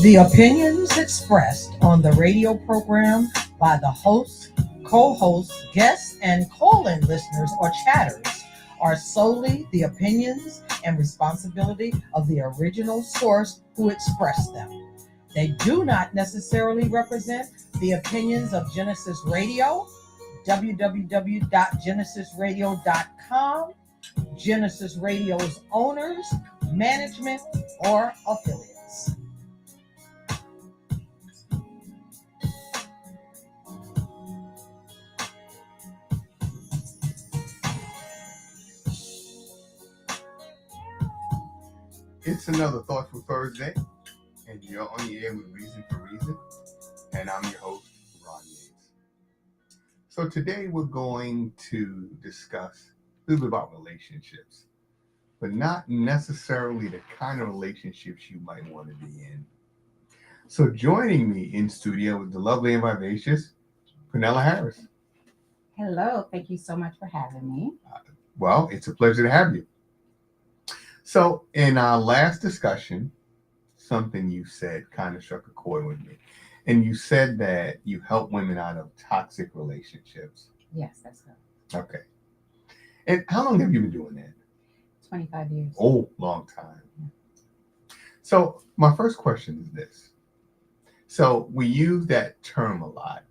The opinions expressed on the radio program by the hosts, co-hosts, guests, and call-in listeners or chatters are solely the opinions and responsibility of the original source who expressed them. They do not necessarily represent the opinions of Genesis Radio, www.genesisradio.com, Genesis Radio's owners, management, or affiliates. It's another Thoughtful Thursday, and you're on the air with Reason for Reason, and I'm your host, Ron Yates. So today we're going to discuss a little bit about relationships, but not necessarily the kind of relationships you might want to be in. So joining me in studio is the lovely and vivacious Pernella Harris. Hello, thank you so much for having me. Well, it's a pleasure to have you. So in our last discussion, something you said kind of struck a chord with me. And you said that you help women out of toxic relationships. Yes, that's good. Okay. And how long have you been doing that? 25 years. Oh, long time. So my first question is this. So we use that term a lot,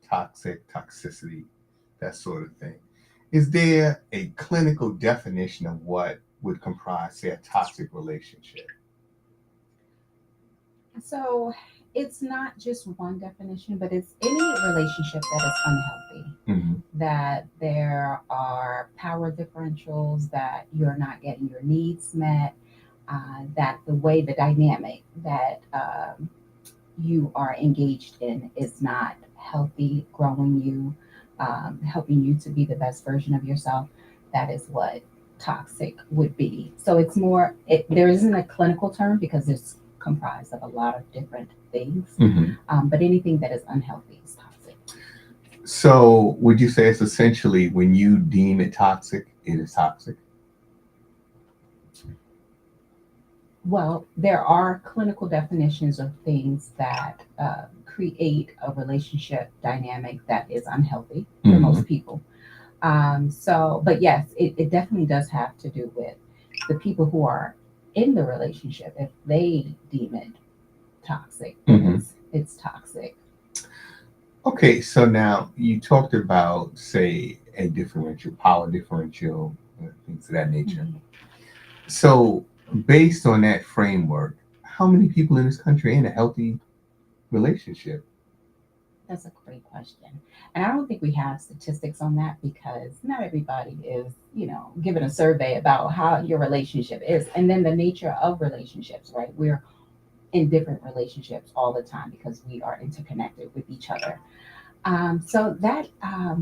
toxic, toxicity, that sort of thing. Is there a clinical definition of what would comprise, say, a toxic relationship? So it's not just one definition, but it's any relationship that is unhealthy, that there are power differentials, that you're not getting your needs met, that the dynamic that you are engaged in is not healthy, growing you, helping you to be the best version of yourself. That is what toxic would be. So it's more, there isn't a clinical term because it's comprised of a lot of different things, but anything that is unhealthy is toxic. So would you say it's essentially when you deem it toxic, it is toxic? Well, there are clinical definitions of things that create a relationship dynamic that is unhealthy for most people. But yes, it definitely does have to do with the people who are in the relationship. If they deem it toxic, it's toxic. Okay, so now you talked about, say, a differential, power differential, things of that nature. So based on that framework, how many people in this country are in a healthy relationship? That's a great question. And I don't think we have statistics on that because not everybody is, given a survey about how your relationship is. And then the nature of relationships, right? We're in different relationships all the time because we are interconnected with each other. So that I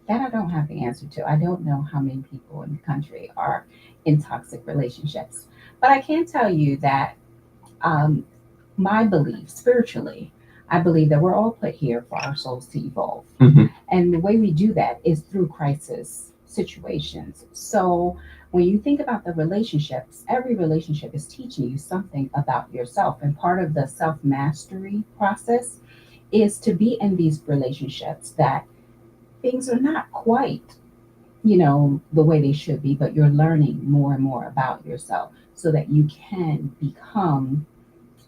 don't have the answer to. I don't know how many people in the country are in toxic relationships. But I can tell you that my belief spiritually, I believe that we're all put here for our souls to evolve. And the way we do that is through crisis situations. So when you think about the relationships, every relationship is teaching you something about yourself. And part of the self-mastery process is to be in these relationships that things are not quite, the way they should be, but you're learning more and more about yourself so that you can become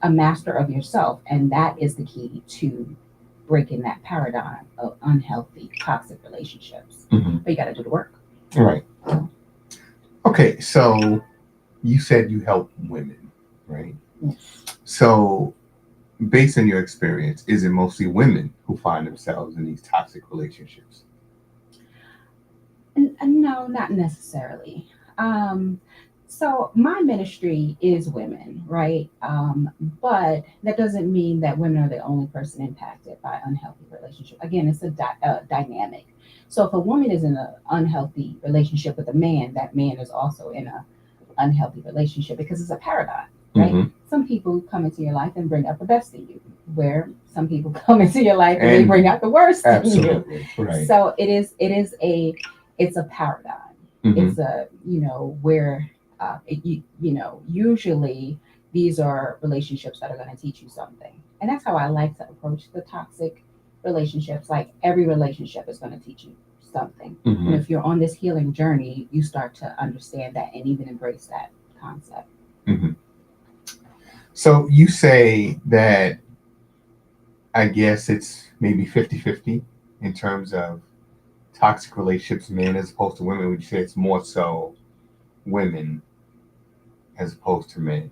a master of yourself. And that is the key to breaking that paradigm of unhealthy, toxic relationships. But you got to do the work. Right. Okay, so you said you help women, right? Yes. So based on your experience, is it mostly women who find themselves in these toxic relationships? No, not necessarily. So my ministry is women, right? But that doesn't mean that women are the only person impacted by unhealthy relationship. Again, it's a dynamic. So if a woman is in an unhealthy relationship with a man, that man is also in an unhealthy relationship because it's a paradigm, right? Some people come into your life and bring out the best in you, where some people come into your life and they bring out the worst in you. Right. So it's a paradigm. It's a, where usually these are relationships that are going to teach you something. And that's how I like to approach the toxic relationships. Like every relationship is going to teach you something. And if you're on this healing journey, you start to understand that and even embrace that concept. Mm-hmm. So you say that, I guess it's maybe 50-50 in terms of toxic relationships, men as opposed to women. Would you say it's more so women as opposed to men?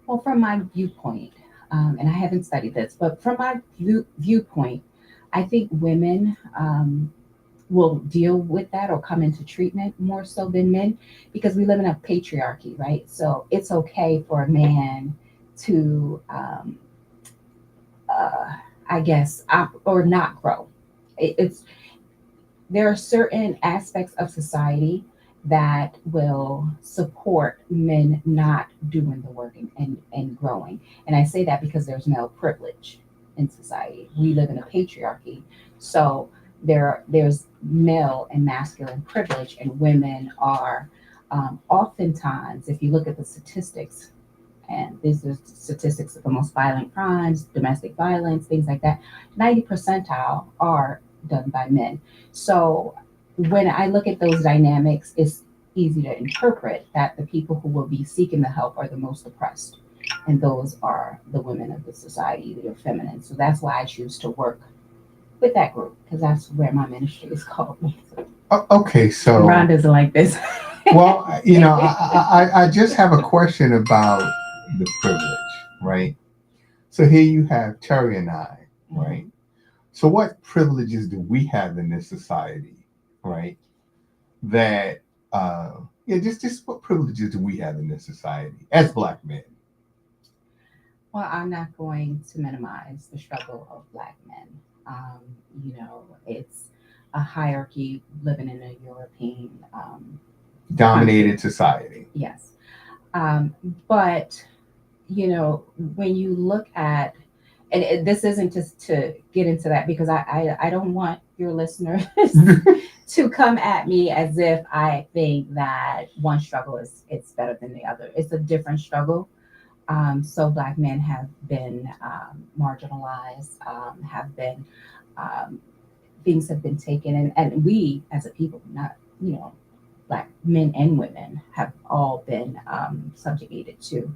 Well, from my viewpoint, and I haven't studied this, but from my viewpoint, I think women will deal with that or come into treatment more so than men because we live in a patriarchy, right? So it's okay for a man to, I guess, or not grow. It's there are certain aspects of society that will support men not doing the work and growing. And I say that because there's male privilege in society. We live in a patriarchy. So there's male and masculine privilege, and women are oftentimes, if you look at the statistics, and these are statistics of the most violent crimes, domestic violence, things like that, 90 percentile are done by men. So when I look at those dynamics, it's easy to interpret that the people who will be seeking the help are the most oppressed. And those are the women of the society, the feminine. So that's why I choose to work with that group, because that's where my ministry is called me. Okay, so Ron doesn't like this. well, I just have a question about the privilege, right? So here you have Terry and I, right? So what privileges do we have in this society, right? That yeah, just what privileges do we have in this society as Black men? Well, I'm not going to minimize the struggle of Black men. It's a hierarchy living in a European Dominated country. society. Yes. But, when you look at, and this isn't just to get into that because I don't want your listeners to come at me as if I think that one struggle is it's better than the other. It's a different struggle. So Black men have been marginalized, have been um, things have been taken, and we as a people, not Black men and women, have all been subjugated to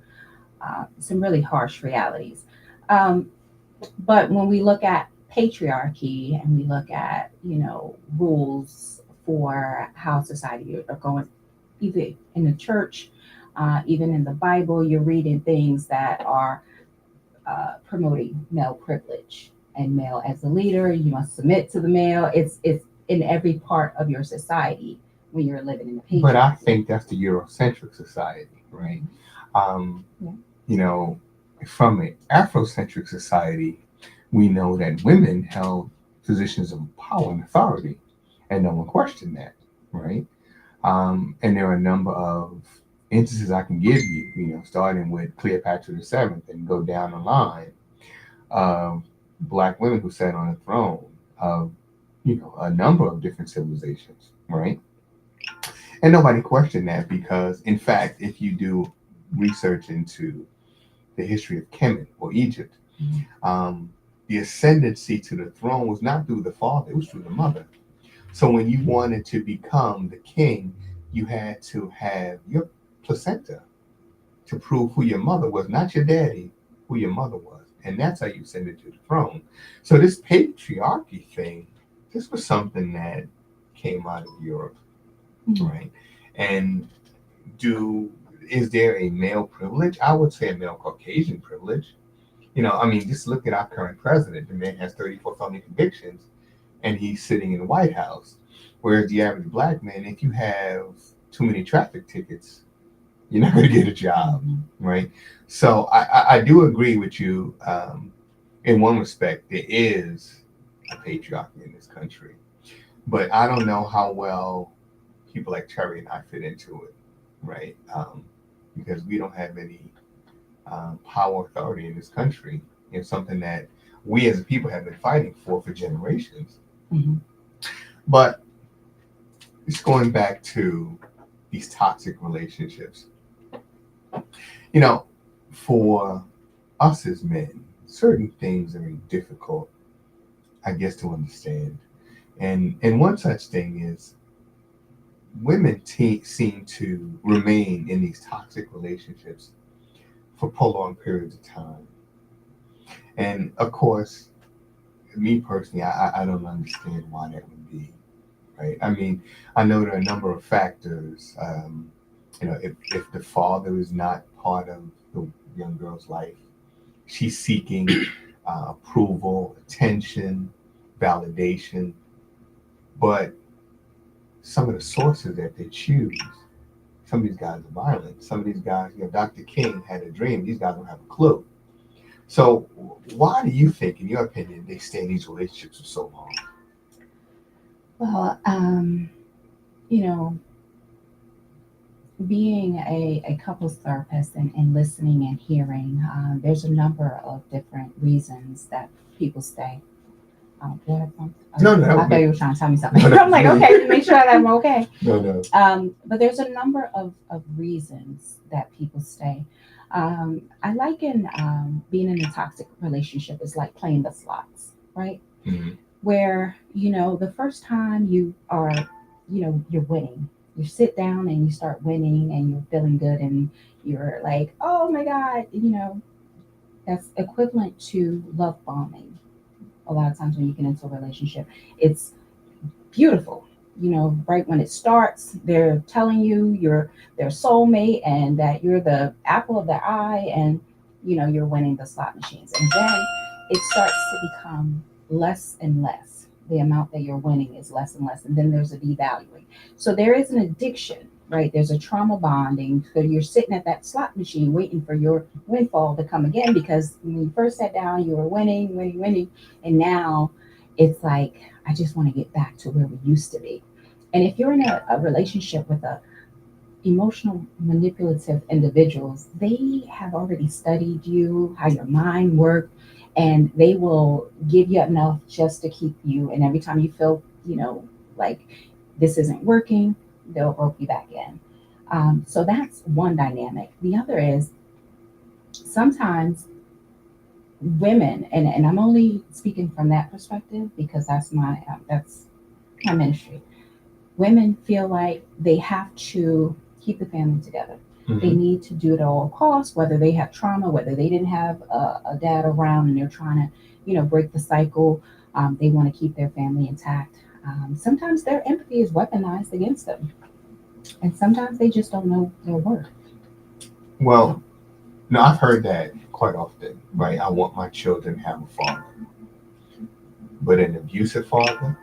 some really harsh realities. Um, but when we look at patriarchy and we look at rules for how society are going, either in the church, even in the Bible, you're reading things that are promoting male privilege and male as a leader. You must submit to the male. It's in every part of your society when you're living in the patriarchy. But I think that's the Eurocentric society, right? Yeah. You know, from an Afrocentric society, we know that women held positions of power and authority, and no one questioned that, right? And there are a number of instances I can give you, starting with Cleopatra the 7th and go down the line of Black women who sat on the throne of, a number of different civilizations, right? And nobody questioned that because, in fact, if you do research into the history of Kemet or Egypt, the ascendancy to the throne was not through the father, it was through the mother. So when you wanted to become the king, you had to have your placenta to prove who your mother was, not your daddy, who your mother was. And that's how you ascended to the throne. So this patriarchy thing, this was something that came out of Europe, right? And is there a male privilege? I would say a male Caucasian privilege. Just look at our current president. The man has 34 felony convictions and he's sitting in the White House. Whereas the average Black man, if you have too many traffic tickets, you're not going to get a job, right? So I do agree with you. In one respect, there is a patriarchy in this country, but I don't know how well people like Terry and I fit into it, right? Because we don't have any power authority in this country. It's something that we as a people have been fighting for generations. Mm-hmm. But it's going back to these toxic relationships. for us as men, certain things are difficult, I guess, to understand. And one such thing is women seem to remain in these toxic relationships for prolonged periods of time. And of course, me personally, I don't understand why that would be, right? I mean, I know there are a number of factors. If the father is not part of the young girl's life, she's seeking approval, attention, validation. But some of the sources that they choose, some of these guys are violent. Some of these guys, Dr. King had a dream. These guys don't have a clue. So, why do you think, in your opinion, they stay in these relationships for so long? Well, you know, being a couples therapist and listening and hearing, there's a number of different reasons that people stay. Go ahead, Tom. No, no, I thought you were trying to tell me something. No, no. I'm like, okay, make sure that I'm okay. No. But there's a number of reasons that people stay. I liken being in a toxic relationship is like playing the slots, right? Mm-hmm. Where, the first time you are, you're winning. You sit down and you start winning and you're feeling good and you're like, oh my God, that's equivalent to love bombing. A lot of times when you get into a relationship, it's beautiful. Right when it starts, they're telling you you're their soulmate and that you're the apple of their eye, and you're winning the slot machines. And then it starts to become less and less. The amount that you're winning is less and less, and then there's a devaluing. So there is an addiction, right? There's a trauma bonding. So you're sitting at that slot machine waiting for your windfall to come again, because when you first sat down, you were winning, winning, winning, and now it's like, I just want to get back to where we used to be. And if you're in a relationship with a emotional manipulative individuals, they have already studied you, how your mind works, and they will give you enough just to keep you. And every time you feel, like this isn't working, they'll rope you back in. So that's one dynamic. The other is sometimes women, and I'm only speaking from that perspective because that's my ministry. Women feel like they have to keep the family together. Mm-hmm. They need to do it at all costs, whether they have trauma, whether they didn't have a dad around and they're trying to, break the cycle. They want to keep their family intact. Sometimes their empathy is weaponized against them, and sometimes they just don't know their worth. Well, no, I've heard that quite often, right? I want my children to have a father, but an abusive father,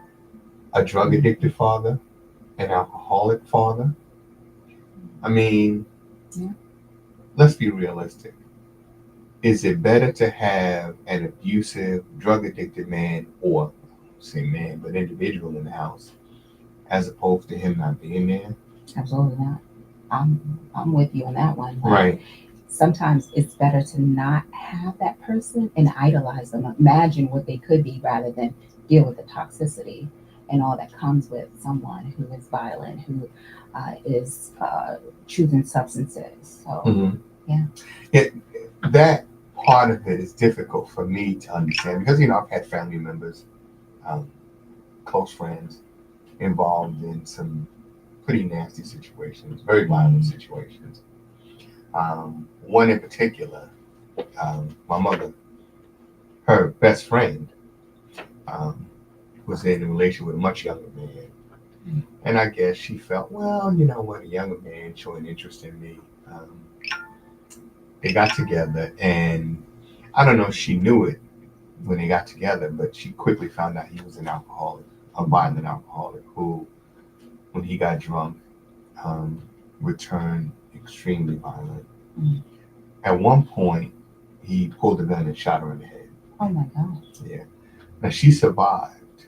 a drug addicted father, an alcoholic father. I mean, Yeah. let's be realistic. Is it better to have an abusive, drug addicted man, or say man, but individual in the house, as opposed to him not being there? Absolutely not. I'm with you on that one. Right. Sometimes it's better to not have that person and idolize them. Imagine what they could be rather than deal with the toxicity and all that comes with someone who is violent, who is choosing substances. So, Mm-hmm. yeah. That part of it is difficult for me to understand because, I've had family members, close friends, involved in some pretty nasty situations, very violent situations. One in particular, my mother, her best friend, was in a relationship with a much younger man. And I guess she felt, well, you know what, a younger man showing interest in me. They got together, and I don't know if she knew it when they got together, but she quickly found out he was an alcoholic, a violent alcoholic who, when he got drunk, would turn extremely violent. Mm. At one point, he pulled a gun and shot her in the head. Oh my God. Yeah. Now she survived.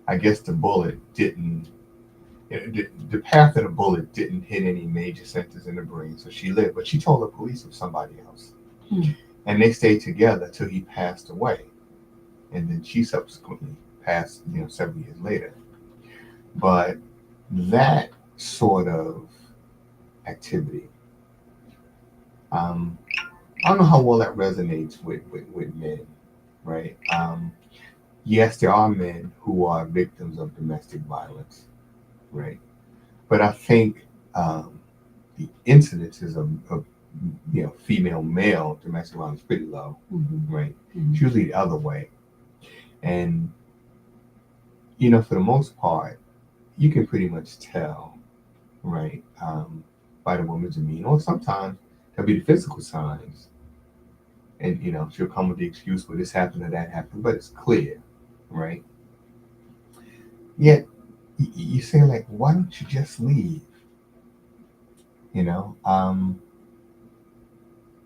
I guess the bullet didn't. The path of the bullet didn't hit any major centers in the brain, so she lived. But she told the police of somebody else, and they stayed together till he passed away, and then she subsequently passed, several years later. But that sort of activity, I don't know how well that resonates with men, right? Yes, there are men who are victims of domestic violence, right? But I think the incidences of female male domestic violence is pretty low, right? It's usually the other way, and for the most part, you can pretty much tell, right, by the woman's demeanor, or sometimes there'll be the physical signs, and she'll come with the excuse, well, this happened or that happened, but it's clear, right? Yet you say, like, why don't you just leave? You know,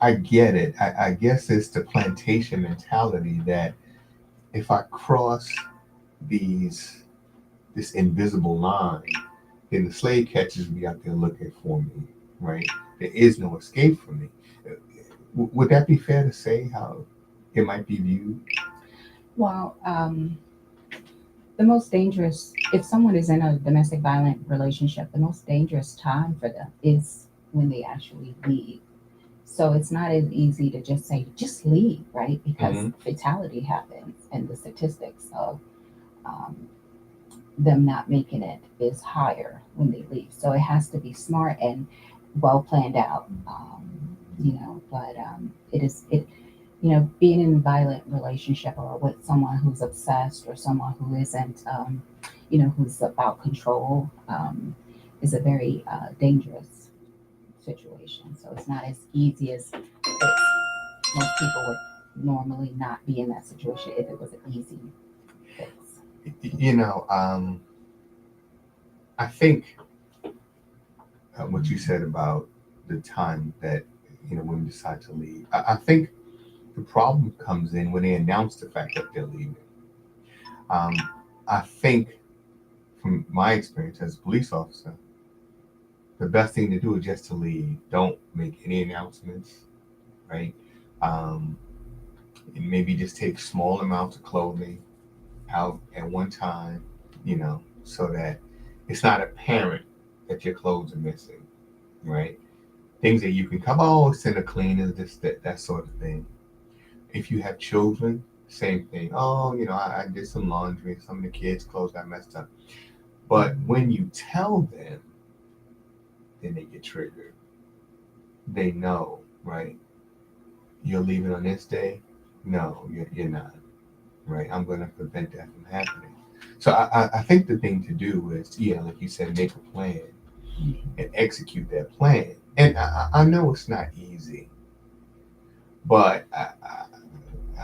I get it. I guess it's the plantation mentality that if I cross these this invisible line, then the slave catchers will be out there looking for me, right? There is no escape for me. Would that be fair to say how it might be viewed? Well, the most dangerous, if someone is in a domestic violent relationship, the most dangerous time for them is when they actually leave. So it's not as easy to just say, just leave, right? Because Mm-hmm. fatality happens, and the statistics of um, them not making it is higher when they leave. So it has to be smart and well planned out, but being in a violent relationship or with someone who's obsessed or someone who isn't, who's about control, is a very dangerous situation. So it's not as easy as most people would normally not be in that situation if it was an easy fix. You know, I think what you said about the time that women decide to leave. I think the problem comes in when they announce the fact that they're leaving. Um, I think, from my experience as a police officer, the best thing to do is just to leave. Don't make any announcements, right? Um, and maybe just take small amounts of clothing out at one time, so that it's not apparent that your clothes are missing, right? Things that you can come, oh, send a cleaner, this, that sort of thing. If you have children, same thing. Oh, I did some laundry, some of the kids' clothes got messed up. But when you tell them, then they get triggered. They know, right? You're leaving on this day? No, you're not, right? I'm going to prevent that from happening. So I think the thing to do is, yeah, like you said, make a plan and execute that plan. And I know it's not easy, but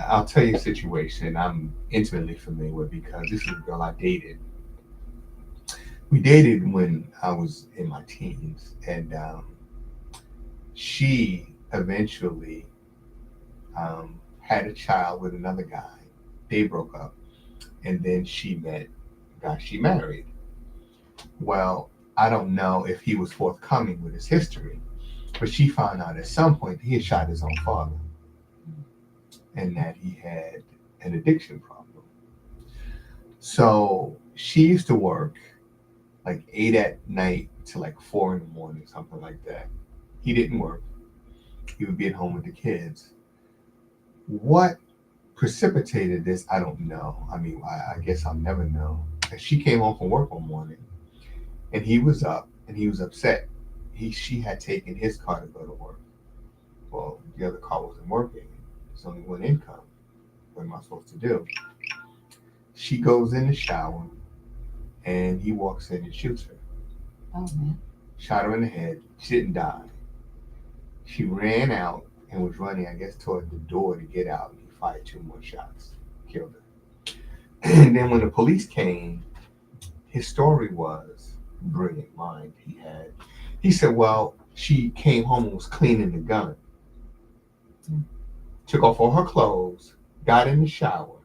I'll tell you a situation I'm intimately familiar with because this is a girl I dated. We dated when I was in my teens, and she eventually had a child with another guy. They broke up, and then she met a guy she married. Well, I don't know if he was forthcoming with his history, but she found out at some point that he had shot his own father and that he had an addiction problem. So she used to work like 8 at night to like 4 in the morning, something like that. He didn't work. He would be at home with the kids. What precipitated this, I don't know. I mean, I guess I'll never know. And she came home from work one morning, and he was up, and he was upset. She had taken his car to go to work. Well, the other car wasn't working. There's only one income. What am I supposed to do? She goes in the shower, and he walks in and shoots her. Oh man. Shot her in the head. She didn't die. She ran out and was running, I guess, toward the door to get out. And he fired two more shots, killed her. And then when the police came, his story was brilliant mind he had. He said, well, she came home and was cleaning the gun, took off all her clothes, got in the shower,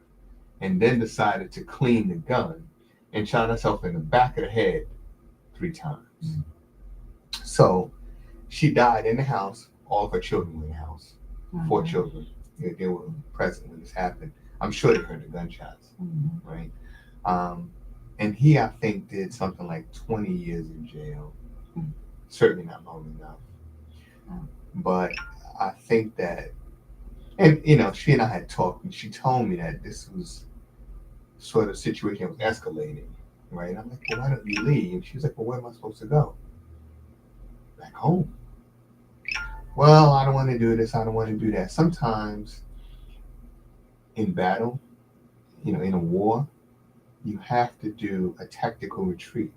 and then decided to clean the gun and shot herself in the back of the head 3 times. So she died in the house. All of her children were in the house. 4 children. They were present when this happened. I'm sure they heard the gunshots, right? Um, and he, I think, did something like 20 years in jail. Certainly not long enough. But I think that And she and I had talked, and she told me that this was sort of situation that was escalating, right? I'm like, well, why don't you leave? And she was like, well, where am I supposed to go? Back home. Well, I don't want to do this. I don't want to do that. Sometimes in battle, in a war, you have to do a tactical retreat,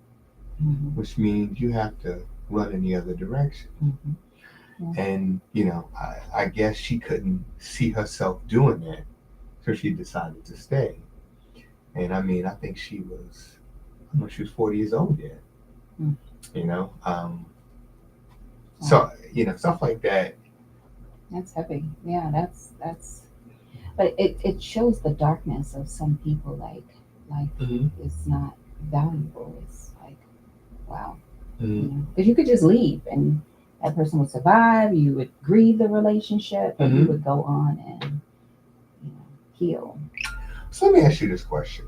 Mhm. which means you have to run in the other direction. Mhm. Yeah. And, I guess she couldn't see herself doing that, so she decided to stay. And I mean, I think I don't know, she was 40 years old yet, Mm. you know? Wow. So, stuff like that. That's heavy. Yeah, that's but it shows the darkness of some people, like life Hmm. is not valuable. It's like, wow, Hmm. because you could just leave and that person would survive, you would grieve the relationship, and you Hmm. would go on and heal. So let me ask you this question.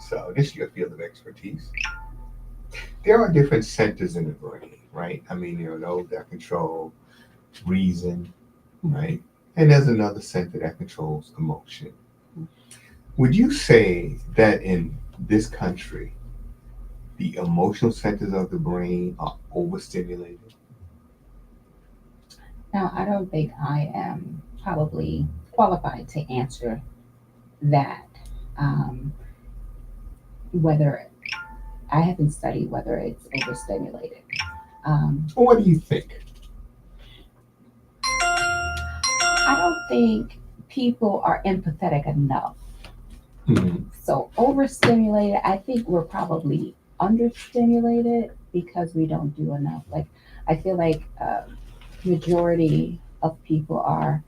So this is your field of expertise. There are different centers in the brain, right? I mean, those that control reason, right? And there's another center that controls emotion. Would you say that in this country, the emotional centers of the brain are overstimulated? Now, I don't think I am probably qualified to answer that. Um, whether I haven't studied whether it's overstimulated. Or what do you think? I don't think people are empathetic enough. Hmm. So overstimulated, I think we're probably understimulated because we don't do enough. Like I feel like majority of people are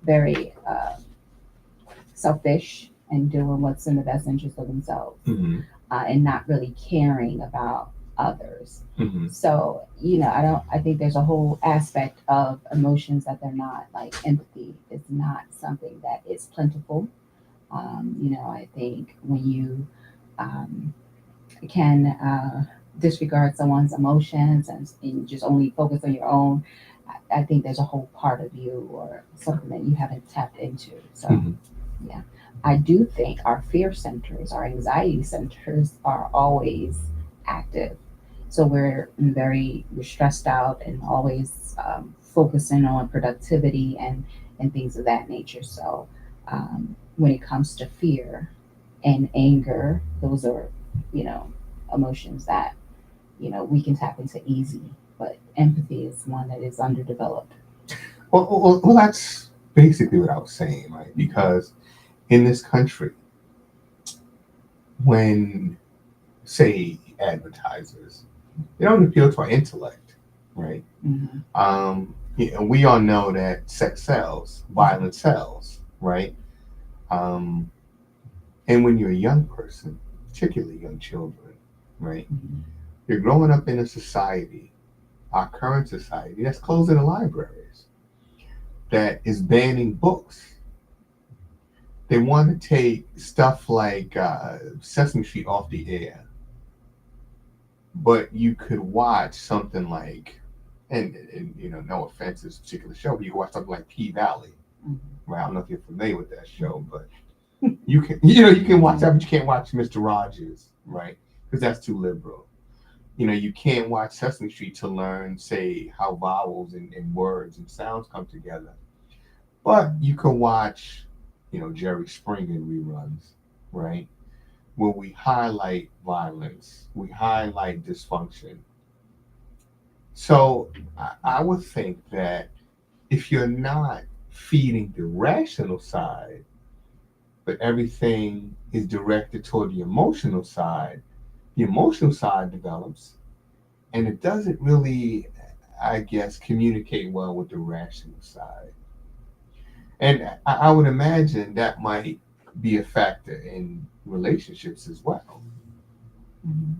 very selfish and doing what's in the best interest of themselves, Hmm. and not really caring about others. Hmm. So, I think there's a whole aspect of emotions that they're not, like empathy is not something that is plentiful. I think when you um, can disregard someone's emotions and just only focus on your own, I think there's a whole part of you or something that you haven't tapped into. So, Hmm. yeah, I do think our fear centers, our anxiety centers are always active. So we're stressed out and always focusing on productivity and things of that nature. So when it comes to fear and anger, those are, you know, emotions that, we can tap into easy. But empathy is one that is underdeveloped. Well, that's basically what I was saying, right? Because in this country, when, say, advertisers, they don't appeal to our intellect, right? Hmm. We all know that sex sells, violence sells, right? Um, and when you're a young person, particularly young children, right? You're growing up in a society, our current society, that's closing the libraries, that is banning books. They want to take stuff like Sesame Street off the air, but you could watch something like, and no offense to this particular show, but you can watch something like P Valley. Hmm. Right? I don't know if you're familiar with that show, but you can watch that, but you can't watch Mr. Rogers, right? Because that's too liberal. You can't watch Sesame Street to learn, say, how vowels and words and sounds come together. But you can watch, Jerry Springer reruns, right? Where we highlight violence, we highlight dysfunction. So I would think that if you're not feeding the rational side, but everything is directed toward the emotional side develops, and it doesn't really, I guess, communicate well with the rational side. And I would imagine that might be a factor in relationships as well. Hmm.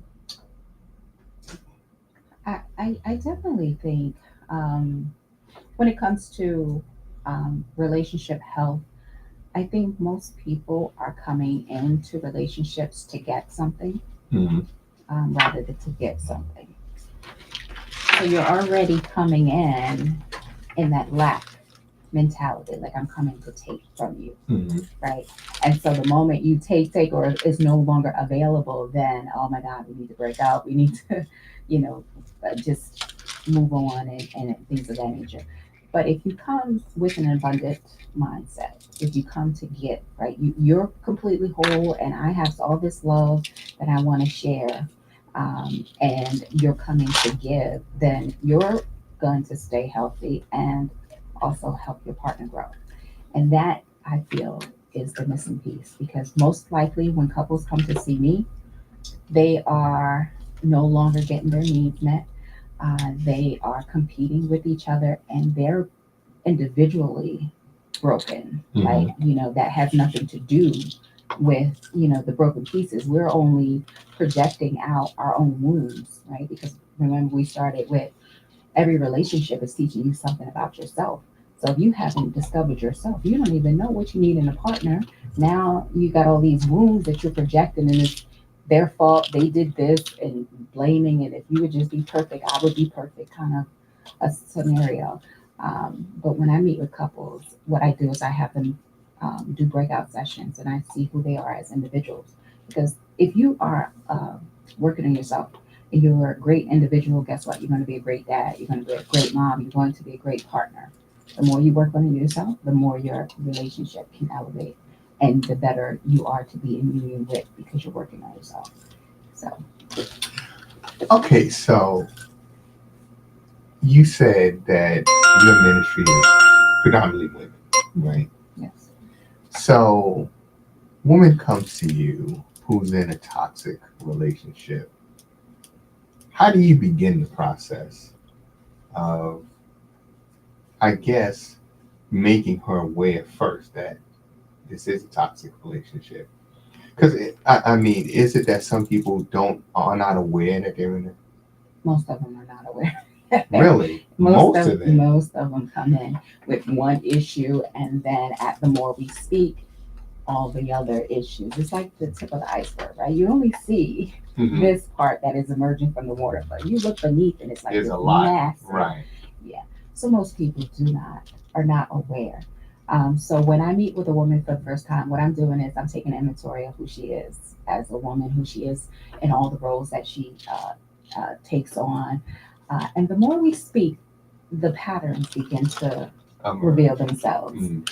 I definitely think when it comes to relationship health, I think most people are coming into relationships to get something Hmm. rather than to get something. So you're already coming in that lack. mentality, like I'm coming to take from you, Hmm. right? And so the moment you take, or is no longer available, then oh my God, we need to break up. We need to, you know, just move on and things of that nature. But if you come with an abundant mindset, if you come to get, right, you're completely whole, and I have all this love that I want to share, and you're coming to give, then you're going to stay healthy and also help your partner grow. And that I feel is the missing piece, because most likely when couples come to see me, they are no longer getting their needs met. They are competing with each other, and they're individually broken. Hmm. Like, that has nothing to do with, the broken pieces. We're only projecting out our own wounds, right? Because remember, we started with every relationship is teaching you something about yourself. So if you haven't discovered yourself, you don't even know what you need in a partner. Now you got all these wounds that you're projecting, and it's their fault. They did this, and blaming it. If you would just be perfect, I would be perfect, kind of a scenario. But when I meet with couples, what I do is I have them do breakout sessions, and I see who they are as individuals. Because if you are working on yourself, and you're a great individual, guess what? You're going to be a great dad. You're going to be a great mom. You're going to be a great partner. The more you work on yourself, the more your relationship can elevate, and the better you are to be in union with, because you're working on yourself. So, Okay, so you said that your ministry is predominantly women, right? yes. So, woman comes to you who's in a toxic relationship. How do you begin the process of, I guess, making her aware first that this is a toxic relationship? Because I mean, is it that some people don't are not aware that they're in it? Most of them are not aware. Really, most of them. Most of them come in with one issue, and then at the more we speak, all the other issues. It's like the tip of the iceberg, right? You only see Mhm. this part that is emerging from the water, but you look beneath, and it's like There's this a lot, massive. right? Yeah. So most people are not aware. So when I meet with a woman for the first time, what I'm doing is I'm taking inventory of who she is as a woman, who she is in all the roles that she takes on. And the more we speak, the patterns begin to reveal themselves. Mhm.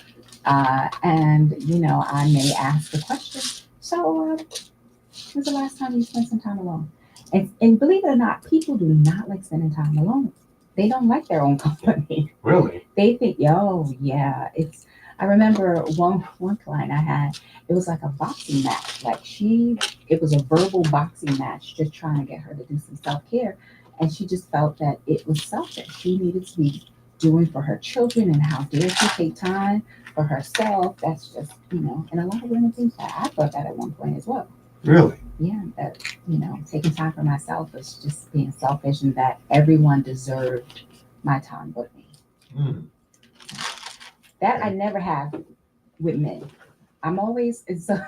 And, I may ask the question, so when's the last time you spent some time alone? And believe it or not, people do not like spending time alone. They don't like their own company. Really? They think, yo, yeah, it's. I remember one client I had. It was like a boxing match. It was a verbal boxing match, just trying to get her to do some self care, and she just felt that it was selfish. She needed to be doing for her children, and how dare she take time for herself? That's just, and a lot of women think that. I thought that at one point as well. Really? Yeah, that, taking time for myself was just being selfish, and that everyone deserved my time but me. Mm. That I never have with men. I'm always so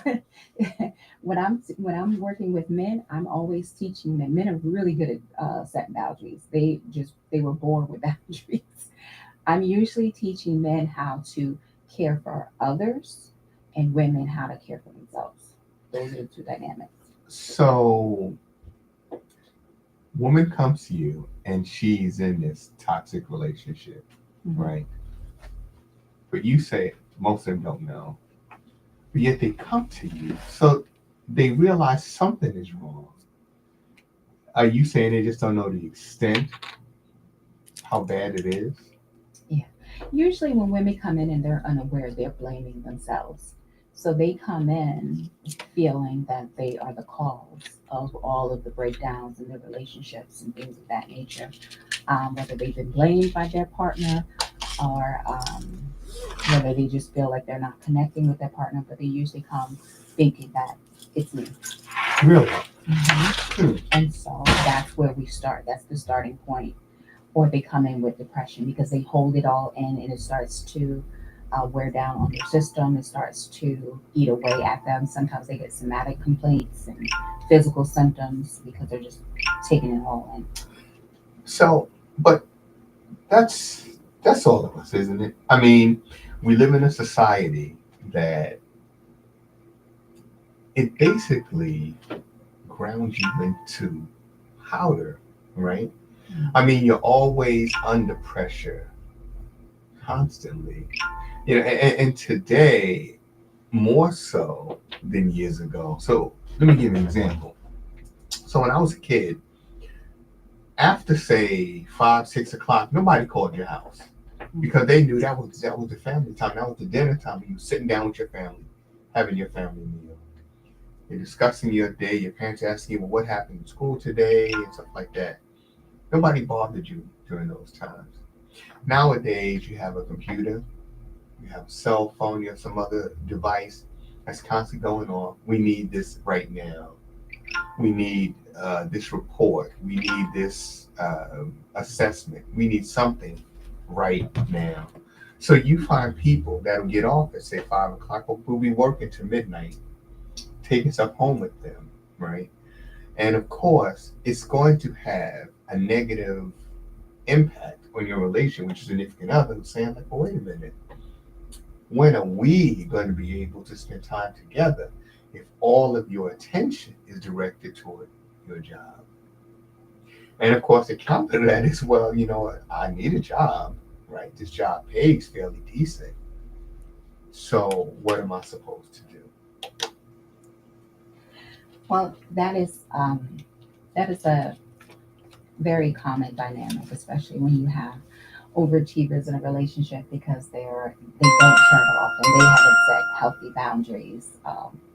when I'm working with men, I'm always teaching them. Men are really good at setting boundaries. They were born with boundaries. I'm usually teaching men how to care for others, and women how to care for themselves. Those are the two dynamics. So, woman comes to you and she's in this toxic relationship, Mhm. right? But you say most of them don't know, but yet they come to you. So they realize something is wrong. Are you saying they just don't know the extent, how bad it is? Yeah. Usually, when women come in and they're unaware, they're blaming themselves. So they come in feeling that they are the cause of all of the breakdowns in their relationships and things of that nature. Whether they've been blamed by their partner, or whether they just feel like they're not connecting with their partner, but they usually come thinking that it's me. Really? Mhm. And so that's where we start. That's the starting point. Or they come in with depression because they hold it all in, and it starts to wear down on their system. It starts to eat away at them. Sometimes they get somatic complaints and physical symptoms because they're just taking it all in. So, but that's That's all of us, isn't it? I mean, we live in a society that it basically grounds you into powder, right? I mean, you're always under pressure constantly. And today, more so than years ago. So let me give you an example. So when I was a kid, after say 5, 6 o'clock, nobody called your house because they knew that was the family time. That was the dinner time. You were sitting down with your family, having your family meal. You're discussing your day. Your parents asking you, well, what happened in school today and stuff like that. Nobody bothered you during those times. Nowadays, you have a computer, you have a cell phone, you have some other device that's constantly going on. We need this right now. We need this report. We need this assessment. We need something right now. So you find people that'll get off at say 5 o'clock, or will be working to midnight, taking stuff home with them, right? And of course, it's going to have a negative impact on your relation with your significant other, who's saying like, well, wait a minute, when are we going to be able to spend time together if all of your attention is directed toward your job? And of course, the counter to that is, well, I need a job, right? This job pays fairly decent. So what am I supposed to do? Well, that is a very common dynamic, especially when you have overachievers in a relationship because they don't turn off and they haven't set healthy boundaries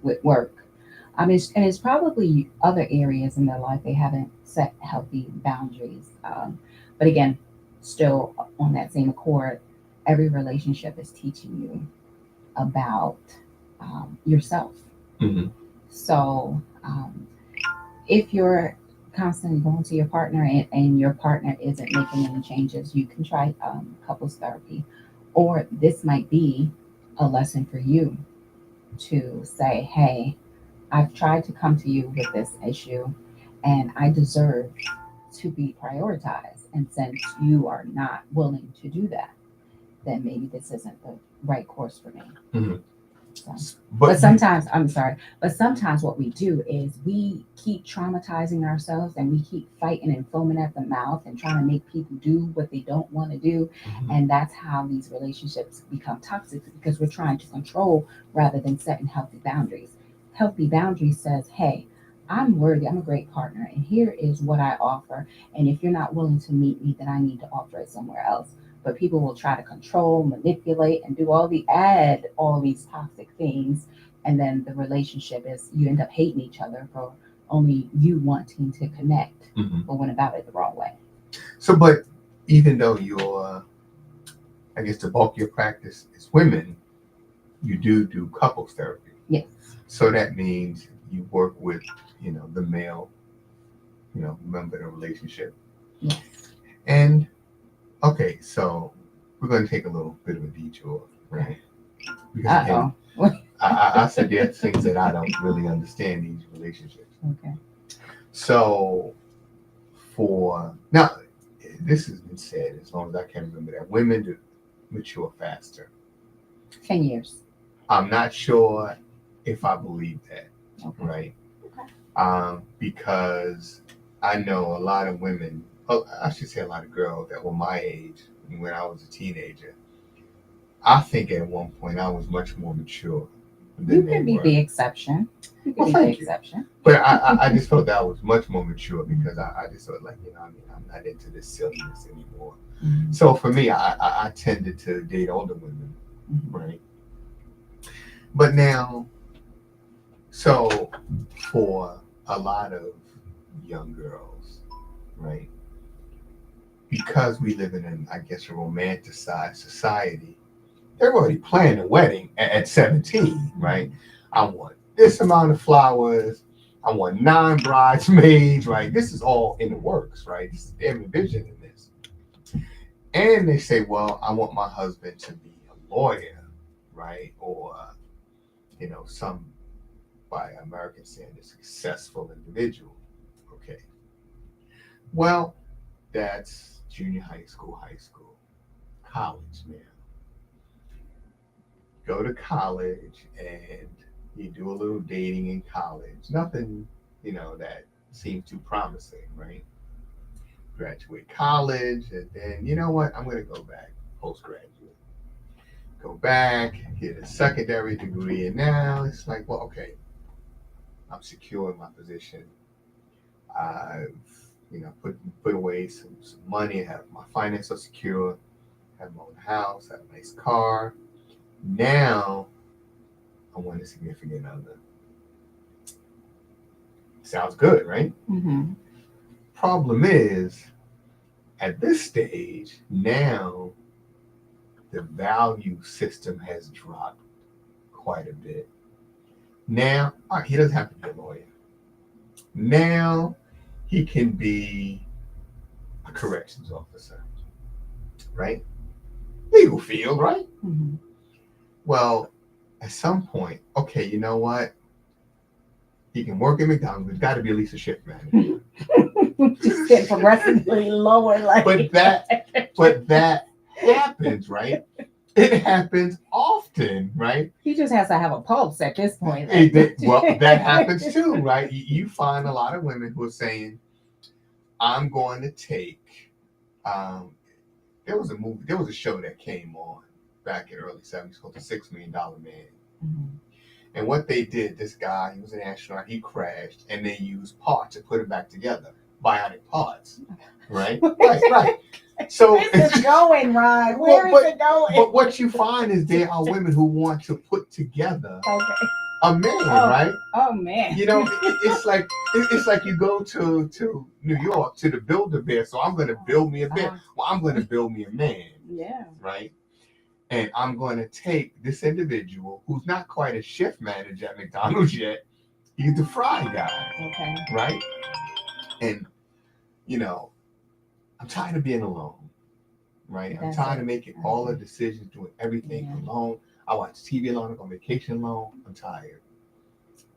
with work. And it's probably other areas in their life they haven't set healthy boundaries. But again, still on that same accord, every relationship is teaching you about yourself. Hmm. So if you're constantly going to your partner and your partner isn't making any changes, you can try couples therapy. Or this might be a lesson for you to say, hey, I've tried to come to you with this issue and I deserve to be prioritized. And since you are not willing to do that, then maybe this isn't the right course for me. Hmm. So. But But sometimes, I'm sorry, but sometimes what we do is we keep traumatizing ourselves and we keep fighting and foaming at the mouth and trying to make people do what they don't want to do. Mhm. And that's how these relationships become toxic because we're trying to control rather than setting healthy boundaries. Healthy boundaries says, hey, I'm worthy, I'm a great partner, and here is what I offer. And if you're not willing to meet me, then I need to offer it somewhere else. But people will try to control, manipulate, and do add all these toxic things, and then the relationship is you end up hating each other for only you wanting to connect, Mhm. but went about it the wrong way. So, but even though I guess the bulk of your practice is women, you do couples therapy. Yes. So that means you work with, the male, member of the relationship. Yes. And okay, so we're going to take a little bit of a detour, right? Because again, Uh oh. I said there are things that I don't really understand these relationships. Okay. So for now, this has been said as long as I can remember that women do mature faster. 10 years. I'm not sure if I believe that, Okay. right? Okay. Because I know a lot of women, oh, I should say a lot of girls that were my age when I was a teenager. I think at one point I was much more mature You than they could be were. the exception. You could Well, be the thank you. exception. But I just felt that I was much more mature because I just felt like, I mean, I'm not into this silliness anymore. Mhm. So for me, I tended to date older women, Mhm. right? But now, so for a lot of young girls, right? Because we live in I guess, a romanticized society, they're already planning a wedding at 17, right? I want this amount of flowers. I want 9 bridesmaids, right? This is all in the works, right? They're envisioning this. And they say, well, I want my husband to be a lawyer, right? Or, some, by American standards, successful individual. Okay. Well, that's junior high school, high school. college now. Go to college and you do a little dating in college. Nothing, that seems too promising, right? Graduate college, and then you know what? I'm going to go back postgraduate. Go back, get a secondary degree, and now it's like, well, okay, I'm secure in my position. I've, put away some money, have my finances secure, have my own house, have a nice car. Now I want a significant other. Sounds good, right? Mm-hmm. Problem is, at this stage, now the value system has dropped quite a bit. Now, all right, he doesn't have to be a lawyer. Now he can be a corrections officer, right? Legal field, right? Mm-hmm. Well, at some point, okay, you know what? He can work at McDonald's, but he's got to be at least a shift manager. Just get progressively lower, like. But that happens, right? It happens often, right? He just has to have a pulse at this point. That happens too, right? You find a lot of women who are saying, "I'm going to take." There was a show that came on back in early '70s called The $6 Million Man. Mm-hmm. And what they did, this guy, he was an astronaut, he crashed, and they used parts to put him back together, bionic parts, right? Right. So it's going, Ron. Where is it going? But what you find is there are women who want to put together a man, right? Oh man! It's like you go to New York to the Build-A-Bear. So I'm going to build me a bear. Well, I'm going to build me a man. Yeah. Right. And I'm going to take this individual who's not quite a shift manager at McDonald's yet. He's the fry guy. Okay. Right. And I'm tired of being alone. Right. I'm tired of making all the decisions, doing everything alone. I watch TV alone. I go on vacation alone. I'm tired.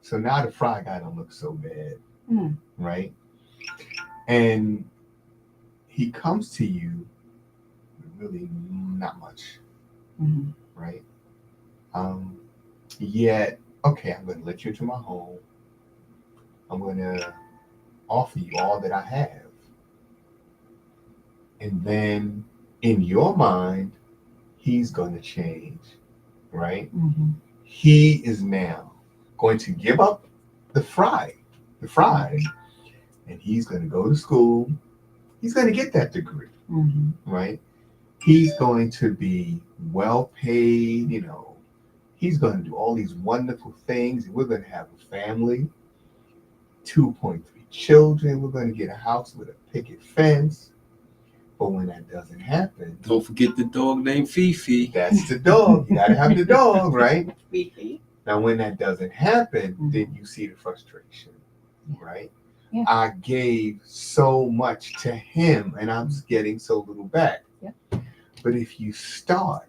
So now the fry guy don't look so bad. Mm. Right. And he comes to you with really not much. Mm-hmm. Right. Yet, okay, I'm going to let you into my home. I'm going to offer you all that I have. And then in your mind, he's going to change. Right. Mm-hmm. He is now going to give up the fry, and he's going to go to school. He's going to get that degree. Mm-hmm. Right. He's going to be well paid, he's going to do all these wonderful things. We're going to have a family, 2.3 children. We're going to get a house with a picket fence. But when that doesn't happen, don't forget the dog named Fifi. That's the dog. You got to have the dog, right? Fifi. Now, when that doesn't happen, then you see the frustration, right? Yeah. I gave so much to him and I'm getting so little back. Yeah. But if you start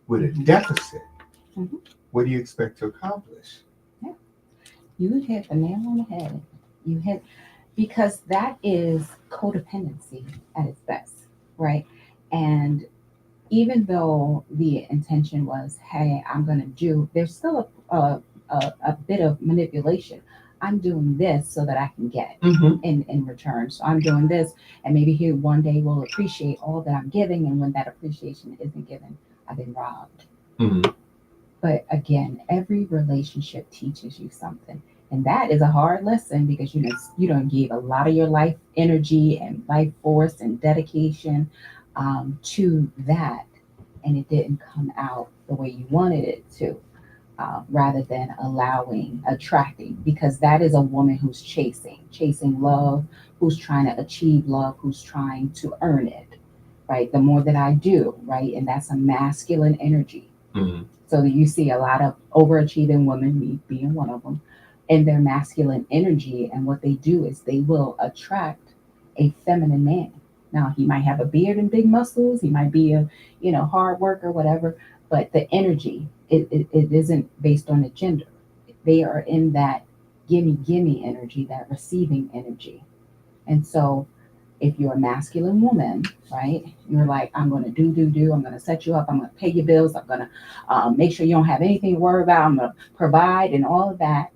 with a deficit, mm-hmm. what do you expect to accomplish? Yeah. You hit the nail on the head. Because that is codependency at its best, right? And even though the intention was, hey, I'm going to do, there's still a bit of manipulation. I'm doing this so that I can get in return. So I'm doing this, and maybe he one day will appreciate all that I'm giving. And when that appreciation isn't given, I've been robbed. Mm-hmm. But again, every relationship teaches you something. And that is a hard lesson because you don't give a lot of your life energy and life force and dedication to that, and it didn't come out the way you wanted it to, rather than attracting, because that is a woman who's chasing love, who's trying to achieve love, who's trying to earn it, right? The more that I do, right? And that's a masculine energy. Mm-hmm. So you see a lot of overachieving women, me being one of them, in their masculine energy, and what they do is they will attract a feminine man. Now he might have a beard and big muscles, he might be a hard worker, whatever, but the energy it isn't based on the gender. They are in that gimme energy, that receiving energy. And so If you're a masculine woman, right, you're like, I'm going to do. I'm going to set you up. I'm going to pay your bills. I'm going to make sure you don't have anything to worry about. I'm going to provide and all of that.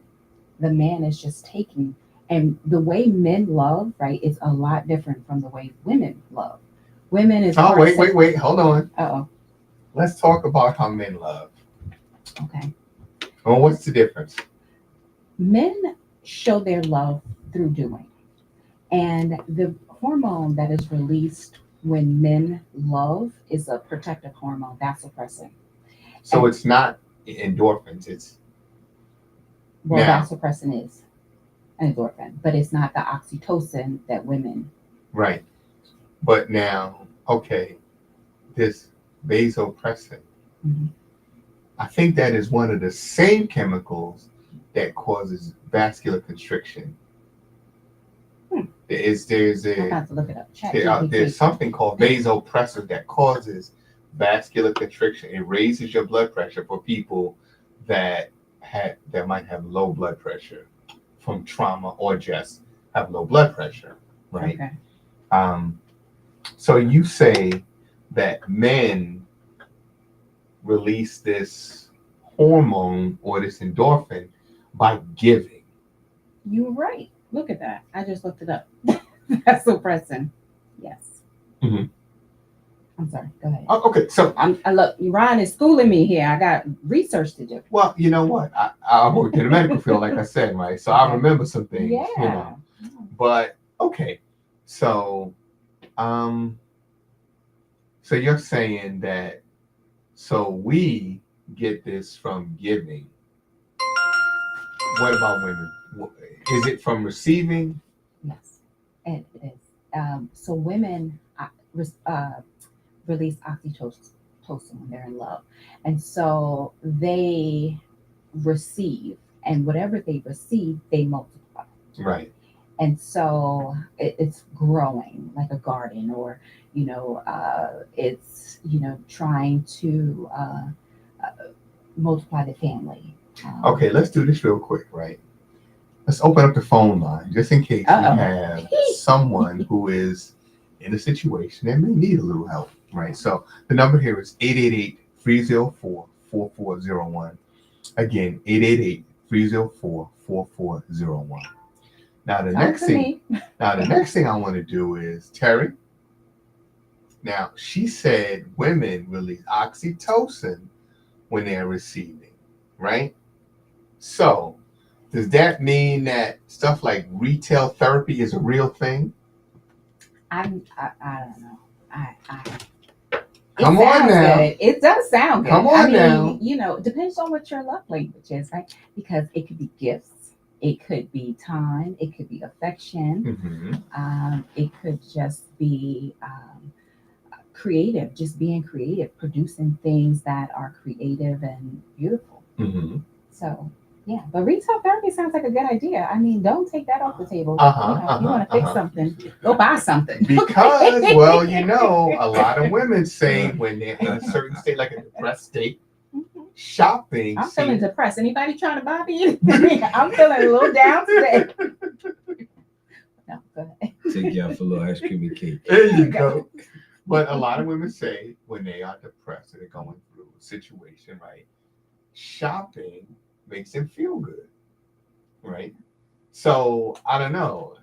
The man is just taking. And the way men love, right, is a lot different from the way women love. Women is Oh, wait. Hold on. Uh-oh. Let's talk about how men love. Okay. Well, what's the difference? Men show their love through doing. And the hormone that is released when men love is a protective hormone, vasopressin. So it's not endorphins. It's vasopressin is an endorphin, but it's not the oxytocin that women. Right. But now, okay, this vasopressin. Mm-hmm. I think that is one of the same chemicals that causes vascular constriction. There's I'm about to look it up. There's something called vasopressor that causes vascular constriction. It raises your blood pressure for people that might have low blood pressure from trauma or just have low blood pressure, right? Okay. So you say that men release this hormone or this endorphin by giving. You're right. Look at that. I just looked it up. Vasopressin. Yes. Mm-hmm. I'm sorry. Go ahead. Oh, okay. So I look. Ryan is schooling me here. I got research to do. Well, you know what? I worked in the medical field, like I said, right? So I remember some things, Yeah. you know. But okay. So so you're saying that we get this from giving. What about women? Is it from receiving? Yes, it is. So women release oxytocin when they're in love, and so they receive, and whatever they receive, they multiply. Right. And so it's growing like a garden, or it's trying to multiply the family. Okay, let's do this real quick, right? Let's open up the phone line just in case we have someone who is in a situation that may need a little help, right? So the number here is 888-304-4401. Again, 888-304-4401. Now the next thing I want to do is Terry. Now she said women release oxytocin when they're receiving, right? So does that mean that stuff like retail therapy is a real thing? I don't know. Come on now. It does sound good. Come on now. It depends on what your love language is, right? Because it could be gifts, it could be time, it could be affection, it could just be creative, just being creative, producing things that are creative and beautiful. So. Yeah, but retail therapy sounds like a good idea. I mean, don't take that off the table. If you want to fix something, go buy something. Because, well, a lot of women say when they're in a certain state, like a depressed state, shopping. I'm feeling depressed. Anybody trying to buy me anything? I'm feeling a little down today. No, go ahead. Take you out for a little ice cream and cake. There you go. But a lot of women say when they are depressed or they're going through a situation, right, shopping makes them feel good, right? So I don't know.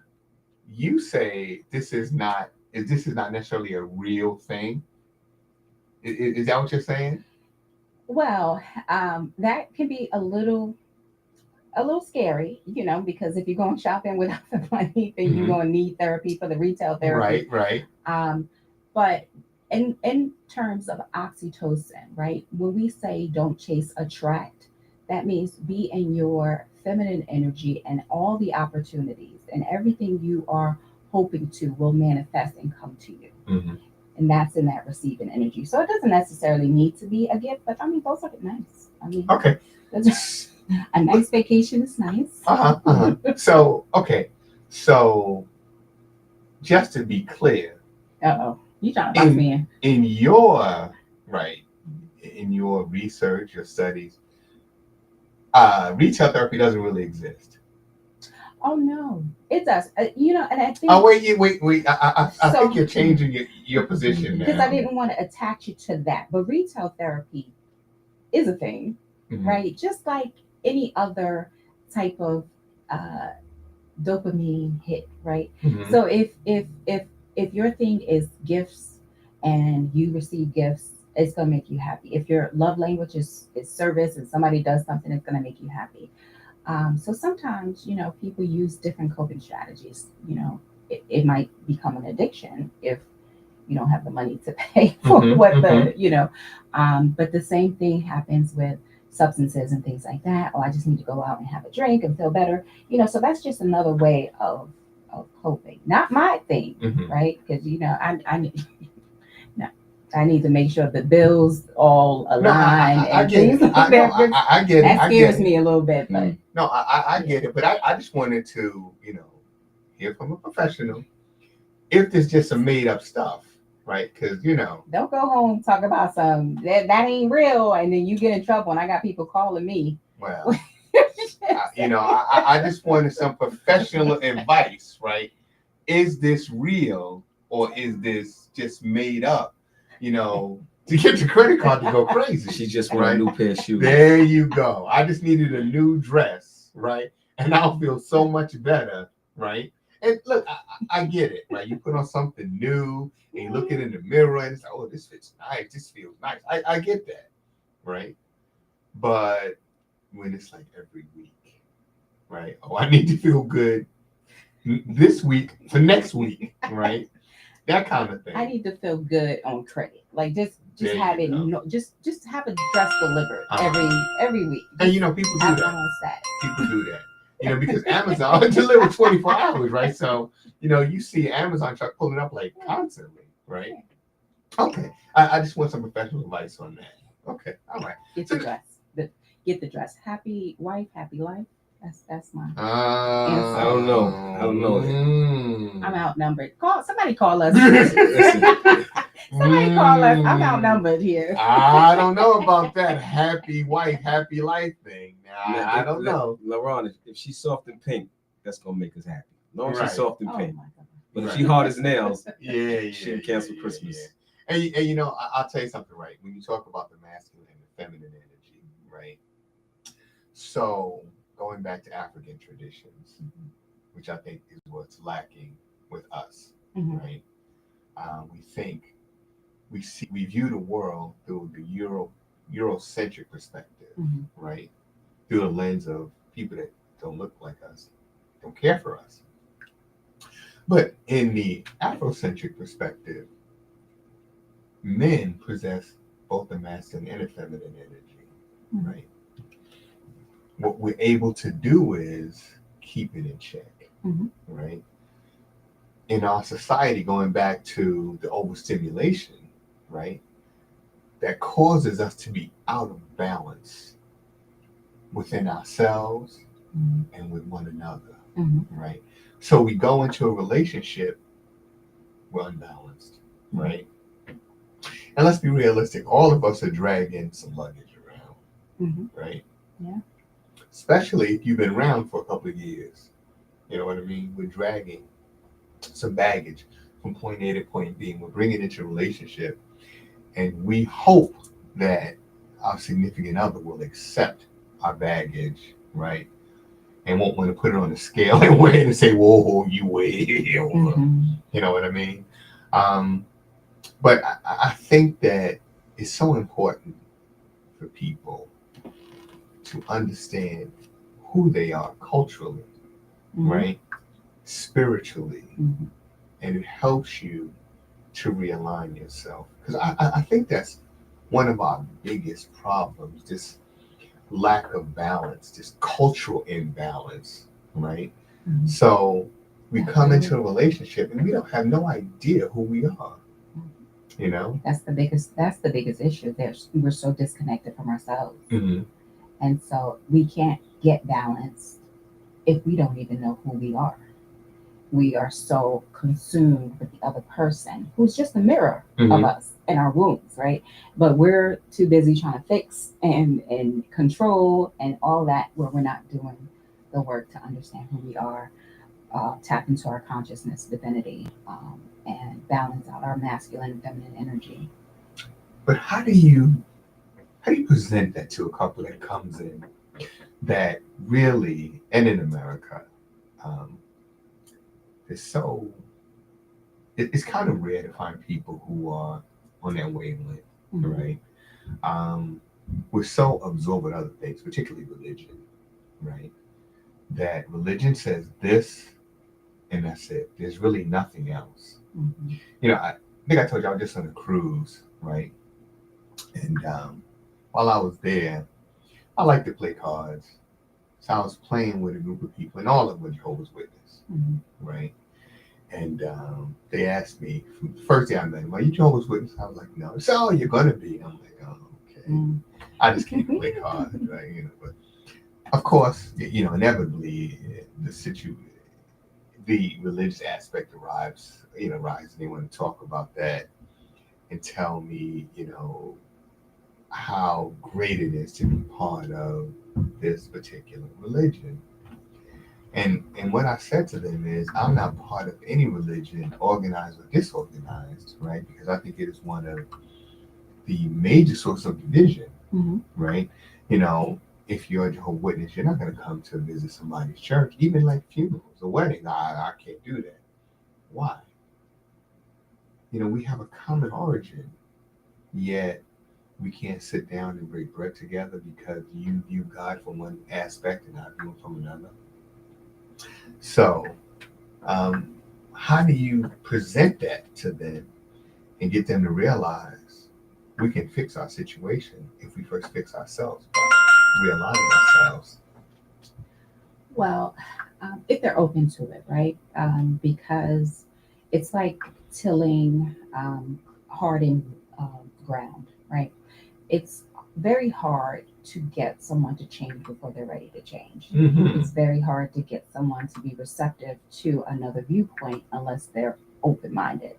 You say this is not necessarily a real thing. Is that what you're saying? Well, that can be a little scary, because if you're going shopping without the money, then you're going to need therapy for the retail therapy. Right. But in terms of oxytocin, right? When we say don't chase, attract, that means be in your feminine energy, and all the opportunities and everything you are hoping to will manifest and come to you. And that's in that receiving energy. So it doesn't necessarily need to be a gift, but those are nice. Okay. A nice vacation is nice. So just to be clear. You trying to box me in? In your research, your studies, retail therapy doesn't really exist. Oh no, it does. And I think Oh wait. I think so you're changing your position because I now. didn't want to attach you to that. But retail therapy is a thing, Mhm. right? Just like any other type of uh, dopamine hit, right? Mhm. So if your thing is gifts and you receive gifts, it's gonna make you happy. If your love language is service and somebody does something, it's gonna make you happy. So sometimes, people use different coping strategies. It might become an addiction if you don't have the money to pay for Mhm. what Mhm. but the same thing happens with substances and things like that. Oh, I just need to go out and have a drink and feel better. So that's just another way of coping. Not my thing, Mhm. right? Because I need no, I need to make sure the bills all No, align I and get things it. like I know. that. Because I get it. that I get scares it. me a little bit, but No, I yeah. get it. But I just wanted to, hear from a professional if there's just some made up stuff, right? Because Don't go home talk about some that ain't real, and then you get in trouble. And I got people calling me. well, I just wanted some professional advice, right? Is this real or is this just made up? To get the credit card to go crazy. She just want a right? new pair of shoes. There you go. I just needed a new dress, right? And I'll feel so much better, right? And look, I get it, right? You put on something new and you look it in the mirror and it's like, oh, this fits nice. This feels nice. I get that, right? But when it's like every week, right? Oh, I need to feel good this week for next week, right? That kind of thing. I need to feel good on credit. Like just There have you it. go. No, just have a dress delivered every week. And Just people do have that. one on Saturday. People do that. Because Amazon delivers 24 hours, right? So, you see Amazon truck pulling up like constantly, right? Okay. I just want some professional advice on that. Okay. All right. Get So the dress. Get the dress. Happy wife, happy life. That's my answer. I don't know. I don't know that. I'm outnumbered. Somebody call us. Listen, Somebody call us. I'm outnumbered here. I don't know about that happy wife, happy life thing. Now, I don't know. LaRon, if she's soft and pink, that's gonna make us happy. As long as Right. she's soft and Oh pink. my God. But if Right. she hard as nails, Yeah. she can cancel Christmas. And I'll tell you something, right? When you talk about the masculine and the feminine energy, right? So going back to African traditions, which I think is what's lacking with us, Mhm. right? We view the world through the Eurocentric perspective, Mhm. right? Through the lens of people that don't look like us, don't care for us. But in the Afrocentric perspective, men possess both the masculine and the feminine energy, Mhm. right? What we're able to do is keep it in check, Mhm. right? In our society, going back to the overstimulation, right, that causes us to be out of balance within ourselves Mhm. and with one another, Mhm. right? So we go into a relationship, we're unbalanced, right? And let's be realistic, all of us are dragging some luggage around, Mhm. right? Yeah. Especially if you've been around for a couple of years. You know what I mean? We're dragging some baggage from point A to point B. We're bringing it into a relationship, and we hope that our significant other will accept our baggage, right? And won't want to put it on the scale and weigh it and say, "Whoa, you way over." Mhm. You know what I mean? But I think that it's so important for people to understand who they are culturally, Mhm. right? Spiritually, Mhm. and it helps you to realign yourself. Because I think that's one of our biggest problems, this lack of balance, this cultural imbalance, right? Mhm. So we come Absolutely. into a relationship and we don't have no idea who we are, you know? That's the biggest issue. We're so disconnected from ourselves. Mm-hmm. And so we can't get balance if we don't even know who we are. We are so consumed with the other person who's just a mirror Mm-hmm. of us and our wounds, right? But we're too busy trying to fix and control and all that where we're not doing the work to understand who we are, tap into our consciousness, divinity, and balance out our masculine and feminine energy. But how do you present that to a couple that comes in that really, and in America, um, is so it's kind of rare to find people who are on that wavelength, right? Um, we're so absorbed with other things, particularly religion, right? That religion says this and that's it. There's really nothing else. Mm-hmm. I think I told you I was just on a cruise, right? And while I was there, I like to play cards. So I was playing with a group of people, and all of them were Jehovah's Witness, right? And they asked me, the first day I met them, are you Jehovah's Witness? I was like, no. They said, oh, you're going to be. I'm like, oh, okay. I just came to play cards, right? But of course, inevitably, the religious aspect arrives, and they want to talk about that and tell me, how great it is to be part of this particular religion. And what I said to them is, I'm not part of any religion, organized or disorganized, right? Because I think it is one of the major sources of division, right? If you're a Jehovah's Witness, you're not going to come to visit somebody's church, even like funerals or weddings. I can't do that. Why? We have a common origin, yet we can't sit down and break bread together because you view God from one aspect and I view him from another. So, how do you present that to them and get them to realize we can fix our situation if we first fix ourselves by realigning ourselves? Well, if they're open to it, right? Because it's like tilling hardened ground, right? It's very hard to get someone to change before they're ready to change. It's very hard to get someone to be receptive to another viewpoint unless they're open minded.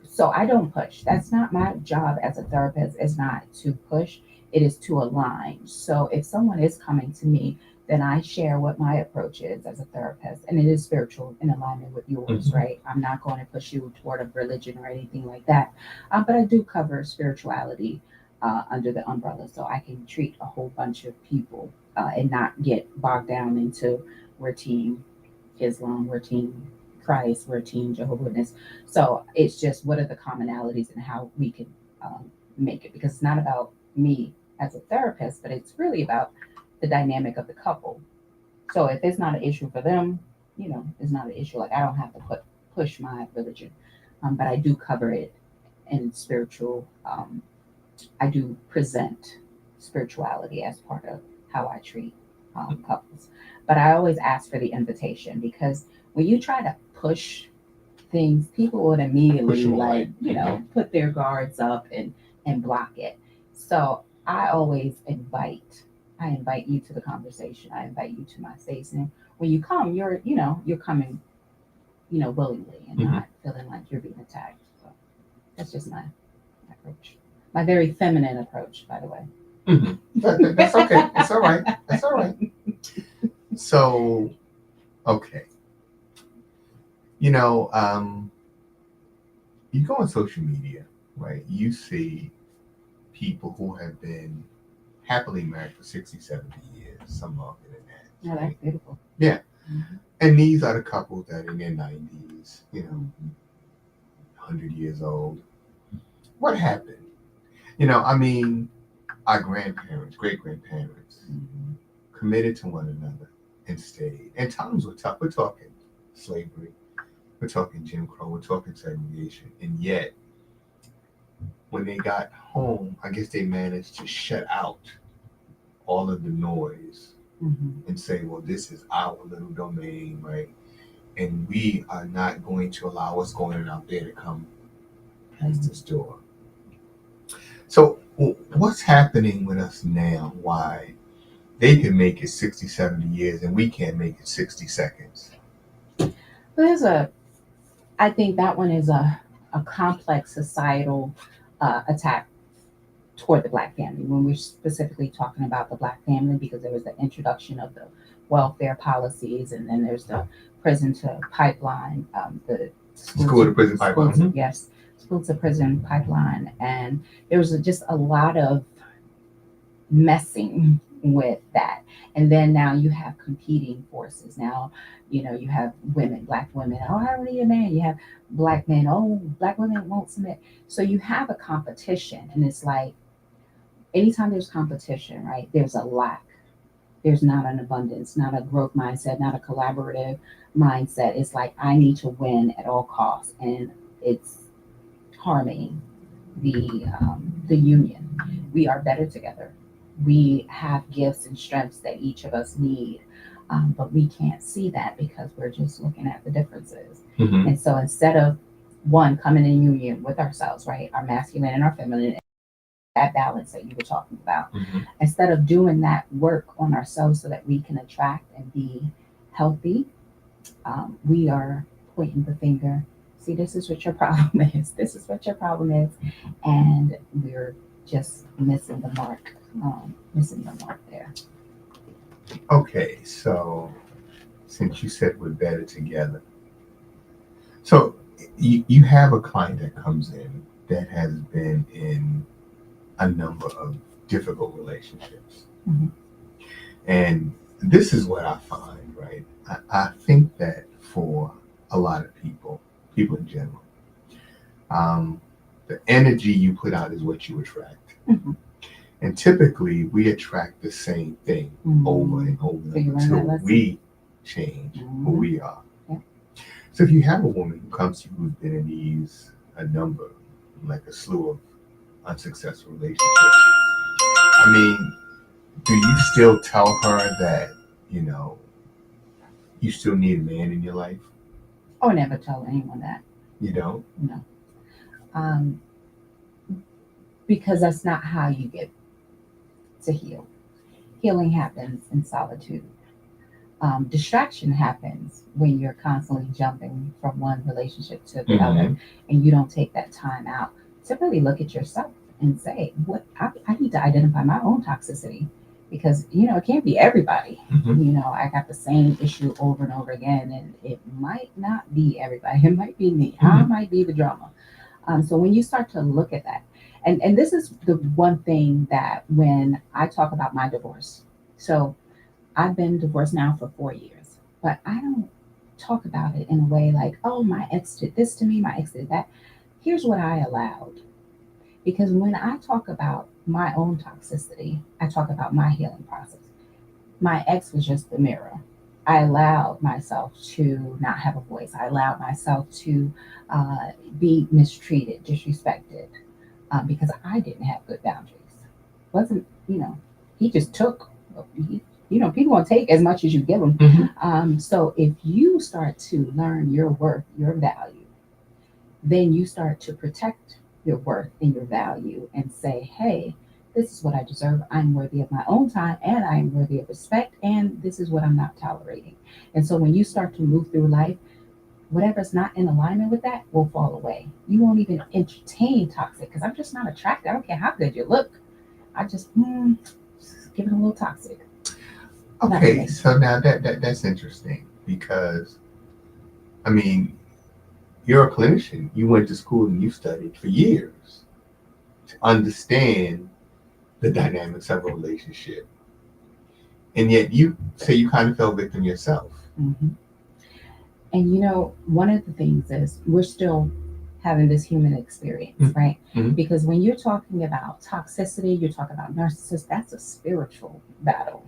So I don't push. That's not my job as a therapist, is not to push, it is to align. So if someone is coming to me, then I share what my approach is as a therapist, and it is spiritual in alignment with yours, right? I'm not going to push you toward a religion or anything like that, but I do cover spirituality under the umbrella, so I can treat a whole bunch of people and not get bogged down into we're team Islam, we're team Christ, we're team Jehovah's Witness. So it's just what are the commonalities and how we can make it, because it's not about me as a therapist, but it's really about the dynamic of the couple. So if it's not an issue for them, it's not an issue. Like I don't have to push my religion, but I do cover it in spiritual. I do present spirituality as part of how I treat couples. But I always ask for the invitation, because when you try to push things, people would immediately put their guards up and block it. So I always invite. I invite you to the conversation. I invite you to my space, and when you come, you're coming, willingly and not feeling like you're being attacked. So that's just my approach. My very feminine approach, by the way. That's okay. It's all right. That's all right. So, okay. You go on social media, right? You see people who have been happily married for 60, 70 years, some longer than that. Yeah, that's beautiful. Yeah. And these are the couples that are in their 90s, 100 years old. What happened? Our grandparents, great grandparents, committed to one another and stayed. And times were tough. We're talking slavery, we're talking Jim Crow, we're talking segregation. And yet, when they got home, I guess they managed to shut out all of the noise and say, well, this is our little domain, right? And we are not going to allow what's going on out there to come past this door. So what's happening with us now? Why they can make it 60, 70 years and we can't make it 60 seconds? I think that one is a complex societal attack toward the Black family. When we're specifically talking about the Black family, because there was the introduction of the welfare policies, and then there's the prison to pipeline, the School to prison pipeline. schools, yes, school to prison pipeline, and there was just a lot of messing with that. And then now you have competing forces. Now, you have women, Black women, oh, I don't need a man. You have Black men, oh, Black women won't submit. So you have a competition, and it's like anytime there's competition, right, there's a lack. There's not an abundance, not a growth mindset, not a collaborative mindset. It's like I need to win at all costs, and it's harming the union. We are better together. We have gifts and strengths that each of us need, but we can't see that because we're just looking at the differences. Mhm. And so instead of one coming in union with ourselves, right, our masculine and our feminine, that balance that you were talking about, Mhm. instead of doing that work on ourselves so that we can attract and be healthy, we are pointing the finger. See, this is what your problem is. This is what your problem is, and we're just missing the mark. Missing the mark there. Okay, so since you said we're better together, so you have a client that comes in that has been in a number of difficult relationships. Mhm. And this is what I find, right? I think that for a lot of people in general, the energy you put out is what you attract. Mhm. And typically we attract the same thing over and over So you learn that until lesson? we change who Mhm. we are. Yeah. So if you have a woman who comes to you who's been in a number, like a slew of unsuccessful relationships, I mean, do you still tell her that, you still need a man in your life? I would never tell anyone that. You don't? No. Um, because that's not how you get to heal. Healing happens in solitude. Distraction happens when you're constantly jumping from one relationship to the other, and you don't take that time out to really look at yourself and say, "What I need to identify my own toxicity," because it can't be everybody. Mhm. I got the same issue over and over again, and it might not be everybody. It might be me. I might be the drama. So when you start to look at that, and this is the one thing that when I talk about my divorce, so I've been divorced now for 4 years, but I don't talk about it in a way like, oh, my ex did this to me, my ex did that. Here's what I allowed. Because when I talk about my own toxicity, I talk about my healing process. My ex was just the mirror. I allowed myself to not have a voice. I allowed myself to be mistreated, disrespected, because I didn't have good boundaries. Wasn't he just took. People won't take as much as you give them. So if you start to learn your worth, your value, then you start to protect your worth and your value and say, hey, this is what I deserve. I'm worthy of my own time and I'm worthy of respect. And this is what I'm not tolerating. And so when you start to move through life, whatever's not in alignment with that will fall away. You won't even entertain toxic because I'm just not attracted. I don't care how good you look. I just give it a little toxic. Okay, so now that's interesting because, I mean, you're a clinician. You went to school and you studied for years to understand the dynamics of a relationship. And yet you say you kind of fell victim yourself. Mm-hmm. And one of the things is we're still having this human experience, right? Mhm. Because when you're talking about toxicity, you're talking about narcissists, that's a spiritual battle.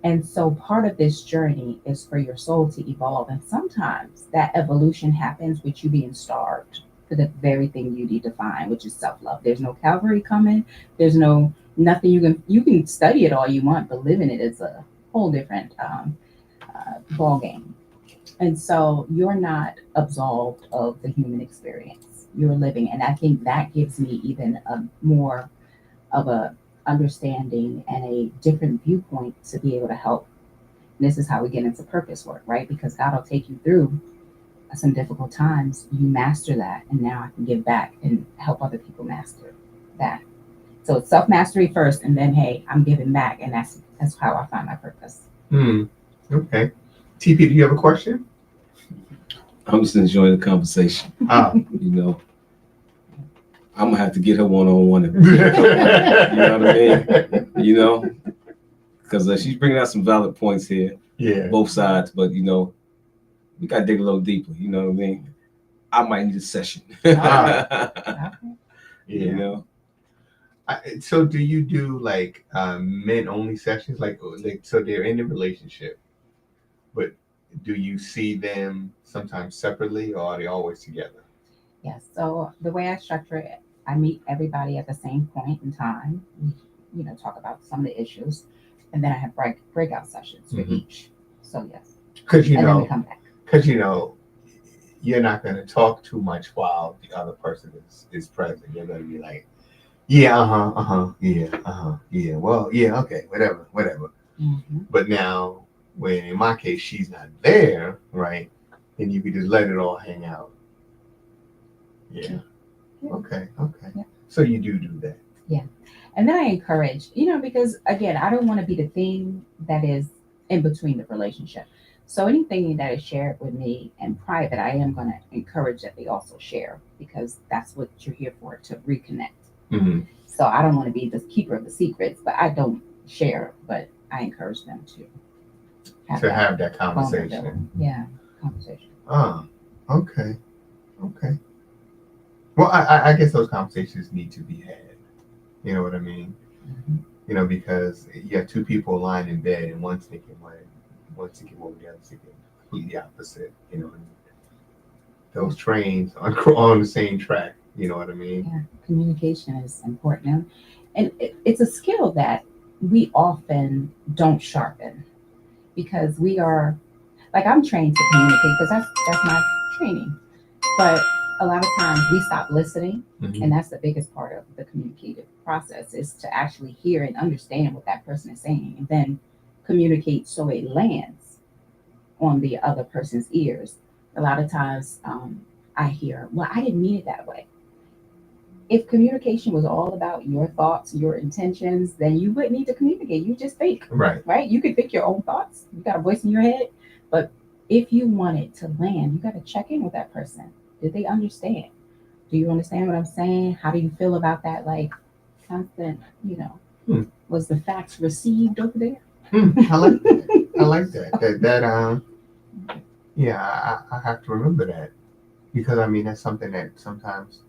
And so part of this journey is for your soul to evolve. And sometimes that evolution happens with you being starved for the very thing you need to find, which is self-love. There's no Calvary coming. There's nothing you can study it all you want, but living it is a whole different ball game. And so you're not absolved of the human experience. You're living. And I think that gives me even a more of a understanding and a different viewpoint to be able to help. And this is how we get into purpose work, right? Because God will take you through some difficult times. You master that, and now I can give back and help other people master that. So it's self-mastery first, and then, hey, I'm giving back, and that's how I find my purpose. Okay. TP, do you have a question? I'm just enjoying the conversation. Ah. You know, I'm gonna have to get her one-on-one. You know what I mean? You know, because she's bringing out some valid points here, Yeah. both sides. But you know, we gotta dig a little deeper. You know what I mean? I might need a session. Yeah. You know. So do you do like men only sessions, like so they're in a relationship, but do you see them sometimes separately, or are they always together? Yes. So the way I structure it, I meet everybody at the same point in time. We, talk about some of the issues, and then I have breakout sessions for each. So yes. Because and then we come back. Because you're not going to talk too much while the other person is present. You're going to be like, yeah, yeah, well, yeah, okay, whatever. But now, when in my case she's not there, right, then you could just let it all hang out. Yeah. Okay. Yeah. So you do that. Yeah. And then I encourage, because again, I don't want to be the thing that is in between the relationship. So anything that is shared with me in private, I am going to encourage that they also share, because that's what you're here for, to reconnect. Mm-hmm. So I don't want to be the keeper of the secrets, but I don't share, but I encourage them to have that conversation. Yeah, conversation. Okay. Well, I guess those conversations need to be had. You know what I mean? Mm-hmm. Because you have two people lying in bed, and one's thinking one, one's thinking one, the other's thinking completely opposite. You know what I mean? Those trains are on the same track. You know what I mean? Yeah, communication is important, and it's a skill that we often don't sharpen, because we are, like, I'm trained to communicate because that's my training, but a lot of times we stop listening, and that's the biggest part of the communicative process, is to actually hear and understand what that person is saying, and then communicate so it lands on the other person's ears. A lot of times, I hear, well, I didn't mean it that way. If communication was all about your thoughts, your intentions, then you wouldn't need to communicate. You just think, right? You could think your own thoughts. You got a voice in your head. But if you want it to land, you got to check in with that person. Did they understand? Do you understand what I'm saying? How do you feel about that? Like, constant, was the facts received over there? I like that. I like that. Yeah, I have to remember that, because I mean, that's something that sometimes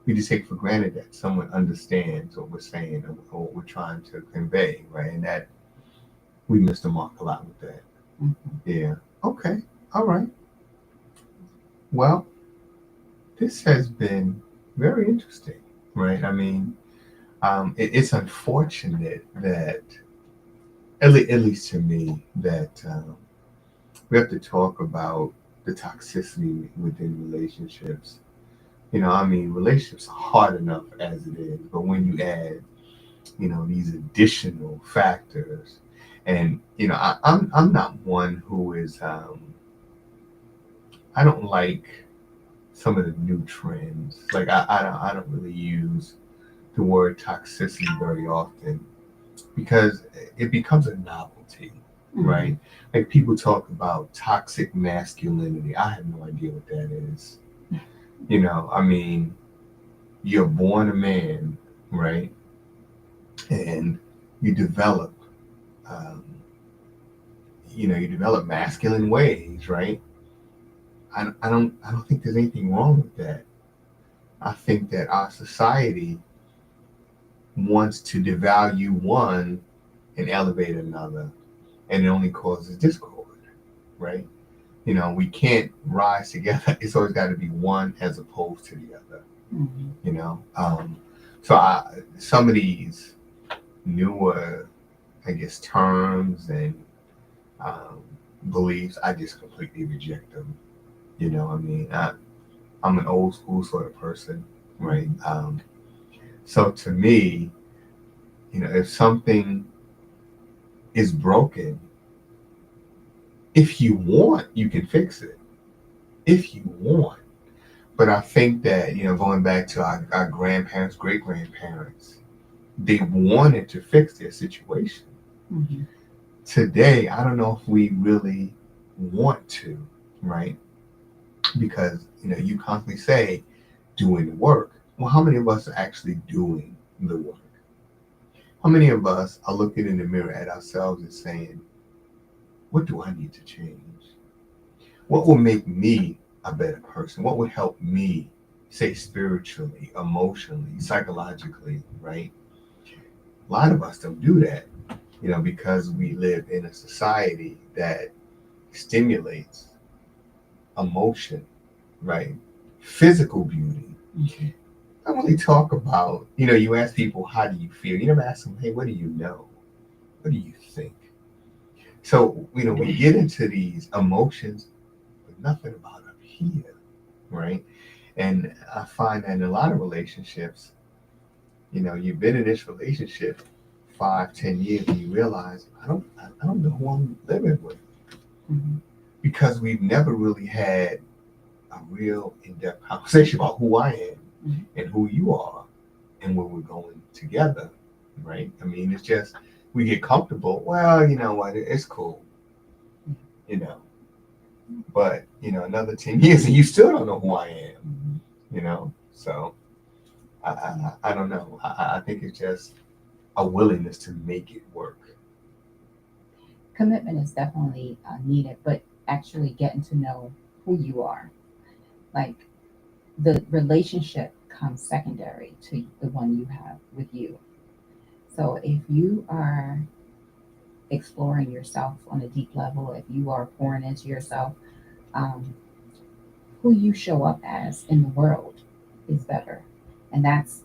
we just take for granted, that someone understands what we're saying or what we're trying to convey, right? And that we miss the mark a lot with that. Yeah. Okay. All right. Well, this has been very interesting, right? I mean, it's unfortunate that, at least to me, that we have to talk about the toxicity within relationships. I mean, relationships are hard enough as it is, but when you add, these additional factors, and I'm not one who is, I don't like some of the new trends. Like I don't really use the word toxicity very often, because it becomes a novelty, right? Like, people talk about toxic masculinity. I have no idea what that is. I mean, you're born a man, right? And you develop, um, you develop masculine ways, right? I don't think there's anything wrong with that. I think that our society wants to devalue one and elevate another, and it only causes discord, right? We can't rise together. It's always got to be one as opposed to the other. So some of these newer, I guess, terms and beliefs, I just completely reject them. I mean, I'm an old school sort of person, right? So to me, if something is broken, if you want, you can fix it. If you want. But I think that, going back to our grandparents, great grandparents, they wanted to fix their situation. Mm-hmm. Today, I don't know if we really want to, right? Because you constantly say doing the work. Well, how many of us are actually doing the work? How many of us are looking in the mirror at ourselves and saying, what do I need to change? What will make me a better person? What would help me, say, spiritually, emotionally, psychologically, right? A lot of us don't do that, because we live in a society that stimulates emotion, right? Physical beauty. Mm-hmm. I really talk about, you ask people, how do you feel? You never ask them, hey, what do you know? What do you think? So, we get into these emotions, but nothing about up here, right? And I find that in a lot of relationships, you've been in this relationship 5, 10 years, and you realize, I don't know who I'm living with. Mm-hmm. Because we've never really had a real in-depth conversation about who I am Mm-hmm. and who you are and where we're going together, right? I mean, it's just, we get comfortable. Well, you know what? It's cool, you know. But, another 10 years and you still don't know who I am, Mm-hmm. So I don't know. I think it's just a willingness to make it work. Commitment is definitely needed, but actually getting to know who you are. Like the relationship comes secondary to the one you have with you. So if you are exploring yourself on a deep level, if you are pouring into yourself, um, who you show up as in the world is better. And that's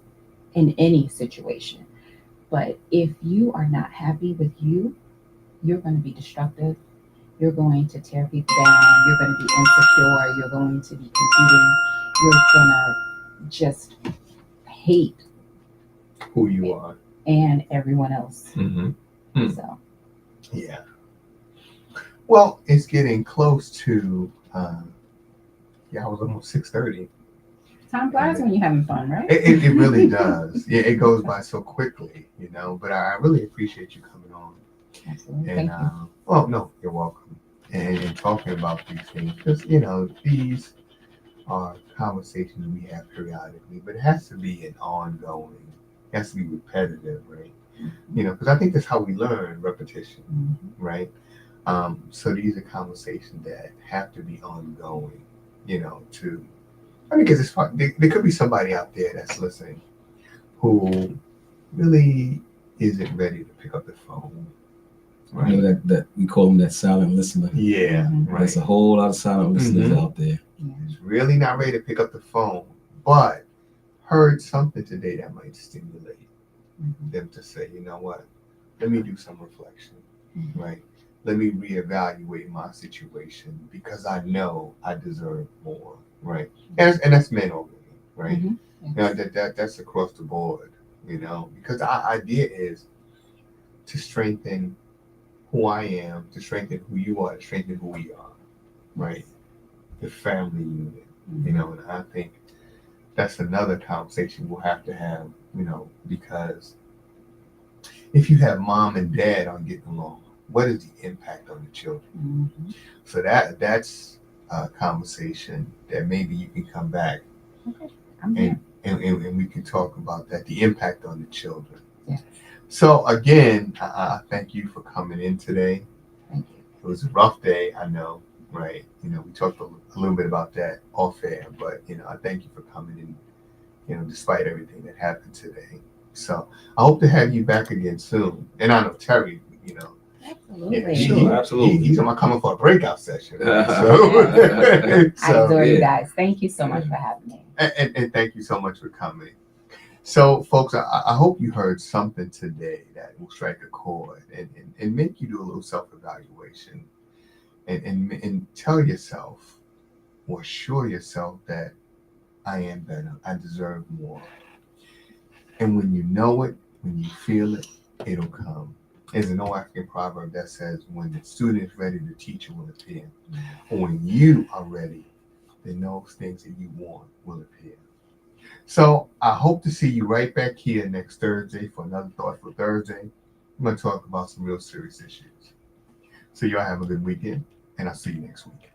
in any situation. But if you are not happy with you, you're going to be destructive. You're going to tear people down. You're going to be insecure. You're going to be competing. You're going to just hate Who you are. and everyone else. Mm-hmm. So, Yeah. Well, it's getting close to, I was almost 6:30. time flies when you're having fun, right? It really does. Yeah, it goes by so quickly, But I really appreciate you coming on. Absolutely. And Thank you. well, no, you're welcome. And talking about these things, because these are conversations we have periodically, but it has to be an ongoing. It has to be repetitive, right? Because I think that's how we learn repetition, Mm-hmm. right? So these are conversations that have to be ongoing, to. I mean, because there could be somebody out there that's listening who really isn't ready to pick up the phone. Right. That we call them that silent listener. Yeah, Mm-hmm. right. There's a whole lot of silent listeners out there. It's really not ready to pick up the phone, but heard something today that might stimulate them to say, you know what, let me do some reflection, right? Let me reevaluate my situation because I know I deserve more, right? And that's men or women, right? Yes. That's across the board, because our idea is to strengthen who I am, to strengthen who you are, to strengthen who we are, right? The family unit, and I think that's another conversation we'll have to have, because if you have mom and dad on getting along, what is the impact on the children? Mm-hmm. So that's a conversation that maybe you can come back Okay. I'm here. and we can talk about that, the impact on the children. Yes. So again, I thank you for coming in today. Thank you. It was a rough day, I know, right? We talked a little bit about that off air, but I thank you for coming in, despite everything that happened today. So I hope to have you back again soon. And I know Terry, Absolutely. Sure, absolutely. He's coming for a breakout session. Right? I adore you guys. Thank you so much for having me. And thank you so much for coming. So, folks, I hope you heard something today that will strike a chord and make you do a little self-evaluation and tell yourself or assure yourself that I am better. I deserve more. And when you know it, when you feel it, it'll come. There's an old African proverb that says, when the student is ready, the teacher will appear. Or when you are ready, then those things that you want will appear. So I hope to see you right back here next Thursday for another Thoughtful Thursday. I'm going to talk about some real serious issues. So y'all have a good weekend, and I'll see you next week.